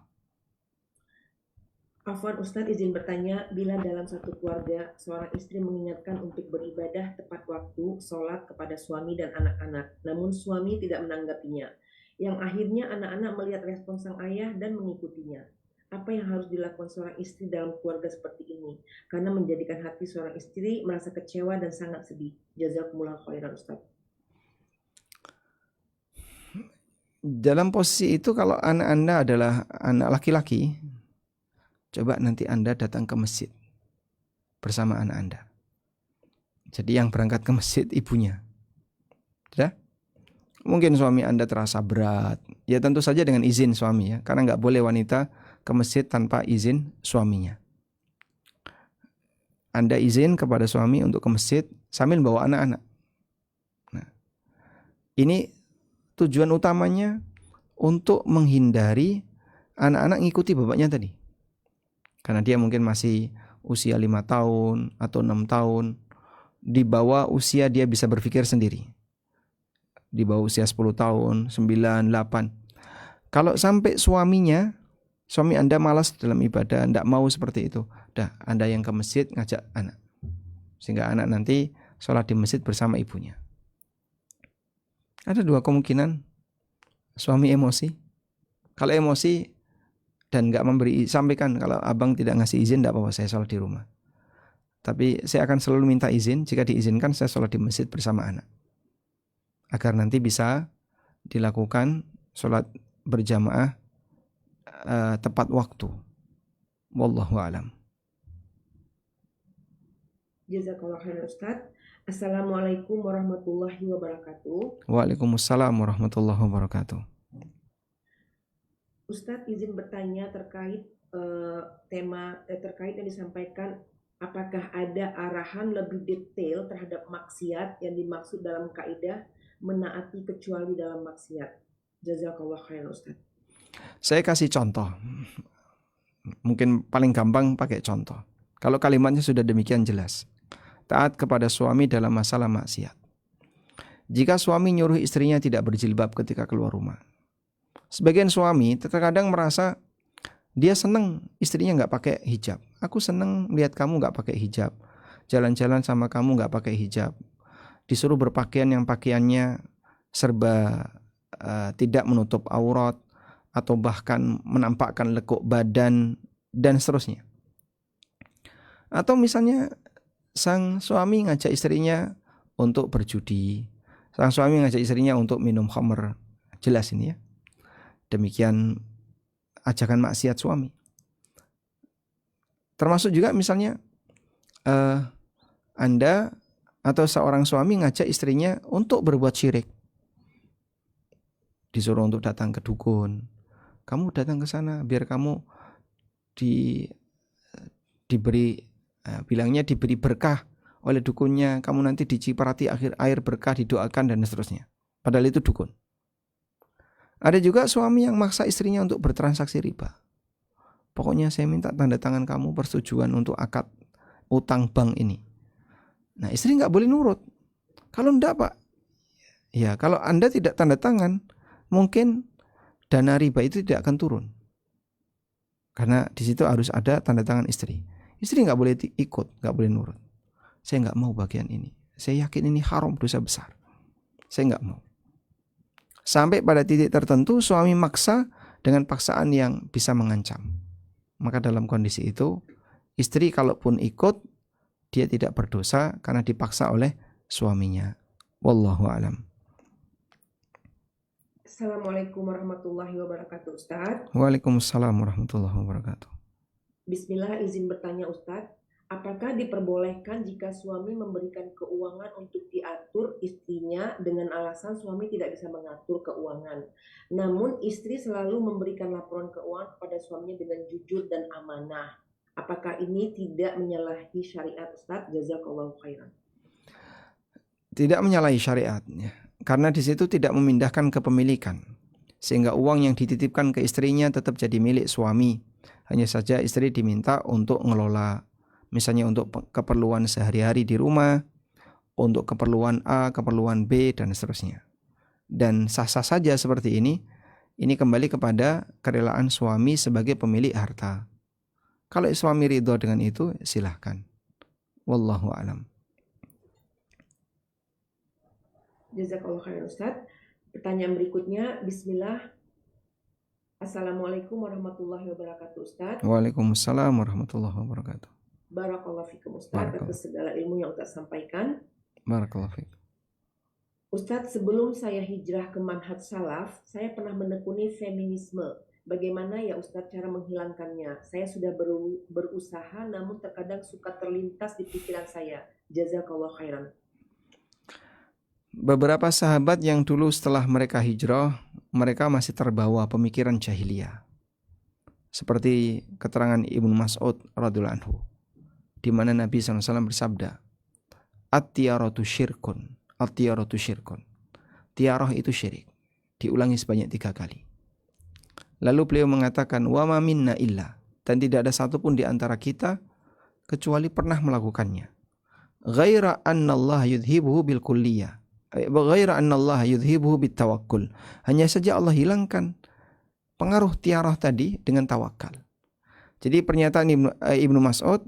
Afwan Ustaz, izin bertanya, bila dalam satu keluarga seorang istri mengingatkan untuk beribadah tepat waktu, sholat kepada suami dan anak-anak, namun suami tidak menanggapinya, yang akhirnya anak-anak melihat respon sang ayah dan mengikutinya. Apa yang harus dilakukan seorang istri dalam keluarga seperti ini? Karena menjadikan hati seorang istri merasa kecewa dan sangat sedih. Jazakumullah khairan Ustaz. Dalam posisi itu kalau anak Anda adalah anak laki-laki, coba nanti Anda datang ke masjid bersama anak Anda. Jadi yang berangkat ke masjid ibunya. Ya? Mungkin suami Anda terasa berat. Ya tentu saja dengan izin suami ya. Karena nggak boleh wanita ke masjid tanpa izin suaminya. Anda izin kepada suami untuk ke masjid sambil bawa anak-anak. Nah, ini tujuan utamanya untuk menghindari anak-anak ngikuti bapaknya tadi. Karena dia mungkin masih usia 5 tahun atau 6 tahun. Di bawah usia dia bisa berpikir sendiri. Di bawah usia 10 tahun, 9, 8. Kalau sampai suami Anda malas dalam ibadah, tidak mau seperti itu. Dah, Anda yang ke masjid ngajak anak. Sehingga anak nanti sholat di masjid bersama ibunya. Ada dua kemungkinan. Suami emosi. Kalau emosi dan nggak memberi, sampaikan kalau abang tidak ngasih izin, tidak apa-apa, saya sholat di rumah. Tapi saya akan selalu minta izin, jika diizinkan saya sholat di masjid bersama anak. Agar nanti bisa dilakukan sholat berjamaah tepat waktu. Wallahu a'lam. Jazakallah khairan Ustaz. Assalamualaikum warahmatullahi wabarakatuh. Waalaikumsalam warahmatullahi wabarakatuh. Ustadz izin bertanya terkait terkait yang disampaikan, apakah ada arahan lebih detail terhadap maksiat yang dimaksud dalam kaidah menaati kecuali dalam maksiat? Jazakallah khairan Ustadz. Saya kasih contoh. Mungkin paling gampang pakai contoh. Kalau kalimatnya sudah demikian jelas. Taat kepada suami dalam masalah maksiat. Jika suami nyuruh istrinya tidak berjilbab ketika keluar rumah, sebagian suami terkadang merasa dia senang istrinya nggak pakai hijab. Aku senang lihat kamu nggak pakai hijab. Jalan-jalan sama kamu nggak pakai hijab. Disuruh berpakaian yang pakaiannya serba tidak menutup aurat atau bahkan menampakkan lekuk badan dan seterusnya. Atau misalnya sang suami ngajak istrinya untuk berjudi. Sang suami ngajak istrinya untuk minum khamr. Jelas ini ya. Demikian ajakan maksiat suami. Termasuk juga misalnya Anda atau seorang suami ngajak istrinya untuk berbuat syirik. Disuruh untuk datang ke dukun. Kamu datang ke sana biar kamu diberi berkah oleh dukunnya. Kamu nanti diciprati air berkah, didoakan dan seterusnya. Padahal itu dukun. Ada juga suami yang maksa istrinya untuk bertransaksi riba. Pokoknya saya minta tanda tangan kamu persetujuan untuk akad utang bank ini. Nah, istri nggak boleh nurut. Kalau enggak Pak, ya kalau Anda tidak tanda tangan, mungkin dana riba itu tidak akan turun. Karena di situ harus ada tanda tangan istri. Istri nggak boleh ikut, nggak boleh nurut. Saya nggak mau bagian ini. Saya yakin ini haram, dosa besar. Saya nggak mau. Sampai pada titik tertentu suami maksa dengan paksaan yang bisa mengancam. Maka dalam kondisi itu istri kalaupun ikut, dia tidak berdosa karena dipaksa oleh suaminya. Wallahu a'lam. Assalamualaikum warahmatullahi wabarakatuh Ustaz. Waalaikumsalam warahmatullahi wabarakatuh. Bismillah, izin bertanya Ustaz. Apakah diperbolehkan jika suami memberikan keuangan untuk diatur istrinya dengan alasan suami tidak bisa mengatur keuangan, namun istri selalu memberikan laporan keuangan kepada suaminya dengan jujur dan amanah? Apakah ini tidak menyalahi syariat Ustaz? Jazakallahu khairan. Tidak menyalahi syariat, karena di situ tidak memindahkan kepemilikan, sehingga uang yang dititipkan ke istrinya tetap jadi milik suami. Hanya saja istri diminta untuk ngelola. Misalnya untuk keperluan sehari-hari di rumah, untuk keperluan A, keperluan B, dan seterusnya. Dan sah-sah saja seperti ini kembali kepada kerelaan suami sebagai pemilik harta. Kalau suami ridho dengan itu, silahkan. Wallahu a'lam. Jazakallah khairan Ustaz. Pertanyaan berikutnya, Bismillah. Assalamualaikum warahmatullahi wabarakatuh Ustaz. Waalaikumsalam warahmatullahi wabarakatuh. Barakallahu fikum Ustaz atas segala ilmu yang Ustaz sampaikan. Barakallahu fikum. Ustaz, sebelum saya hijrah ke manhaj salaf, saya pernah menekuni feminisme. Bagaimana ya Ustaz cara menghilangkannya? Saya sudah berusaha namun terkadang suka terlintas di pikiran saya. Jazakallah khairan. Beberapa sahabat yang dulu setelah mereka hijrah, mereka masih terbawa pemikiran jahiliyah. Seperti keterangan Ibnu Mas'ud radhiyallahu anhu, di mana Nabi SAW bersabda, At-tiyaratu syirkun, at-tiyaratu syirkun. Tiarah itu syirik. Diulangi sebanyak 3 kali. Lalu beliau mengatakan, wa ma minna illa, dan tidak ada satupun di antara kita kecuali pernah melakukannya. Ghaira anna Allah yudhibuhu bil kulliyah. Ghaira anna Allah yudhibuhu bit tawakkul. Hanya saja Allah hilangkan pengaruh tiarah tadi dengan tawakal. Jadi pernyataan Ibnu Mas'ud,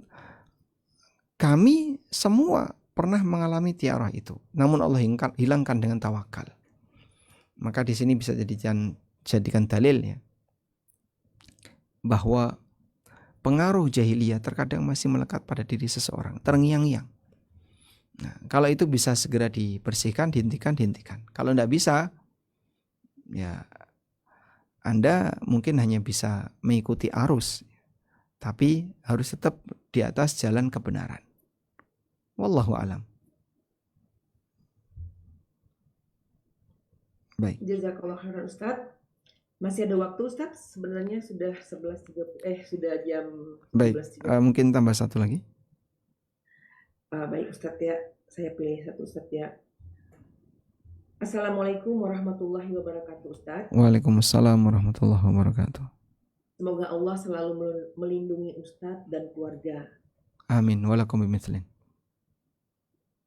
kami semua pernah mengalami tiarah itu, namun Allah hilangkan dengan tawakal. Maka di sini bisa jadikan dalil ya, bahwa pengaruh jahiliyah terkadang masih melekat pada diri seseorang, terngiang-ngiang. Nah, kalau itu bisa segera dibersihkan, dihentikan. Kalau tidak bisa, ya Anda mungkin hanya bisa mengikuti arus, tapi harus tetap di atas jalan kebenaran. Wallahu alam. Baik. Jazakallah khairan Ustaz. Masih ada waktu Ustaz? Sebenarnya sudah 11.30 sudah jam 17.30. Baik, mungkin tambah satu lagi. Baik Ustaz ya, saya pilih satu Ustaz ya. Assalamualaikum warahmatullahi wabarakatuh Ustaz. Waalaikumsalam warahmatullahi wabarakatuh. Semoga Allah selalu melindungi Ustaz dan keluarga. Amin. Walakum bimithlin.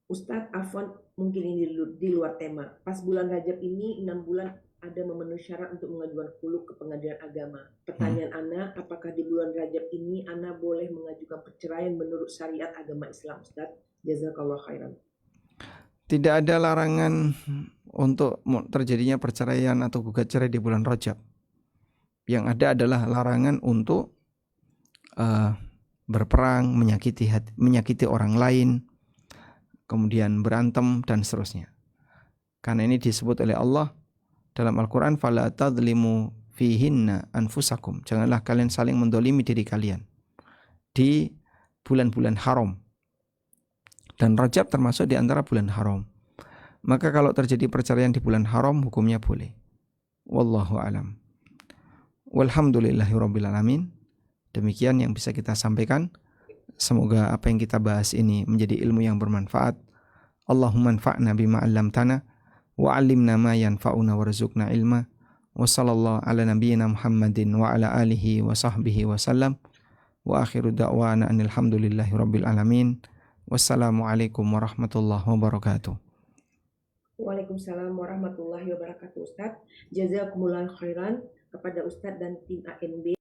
Ustaz, afwan, mungkin ini di luar tema. Pas bulan Rajab ini 6 bulan ada memenuhi syarat untuk mengajukan khuluk ke pengadilan agama. Pertanyaan Ana, apakah di bulan Rajab ini Ana boleh mengajukan perceraian menurut syariat agama Islam, Ustaz? Jazakallah khairan. Tidak ada larangan untuk terjadinya perceraian atau gugat cerai di bulan Rajab. Yang ada adalah larangan untuk berperang, menyakiti orang lain, kemudian berantem dan seterusnya. Karena ini disebut oleh Allah dalam Al-Quran, fala tadlimu fihinna anfusakum. Janganlah kalian saling mendolimi diri kalian di bulan-bulan haram. Dan Rajab termasuk di antara bulan haram. Maka kalau terjadi perceraian di bulan haram, hukumnya boleh. Wallahu alam. Walhamdulillahirabbil alamin. Demikian yang bisa kita sampaikan. Semoga apa yang kita bahas ini menjadi ilmu yang bermanfaat. Allahumma anfa'na bima 'allamtana wa 'allimna ma yanfa'una warzuqna ilma. Wa sallallahu ala nabiyyina Muhammadin wa ala alihi wa sahbihi wa sallam. Wa akhiru da'wana alhamdulillahirabbil alamin. Wassalamualaikum warahmatullahi wabarakatuh. Waalaikumsalam warahmatullahi wabarakatuh Ustaz. Jazakumullah khairan kepada Ustaz dan tim ANB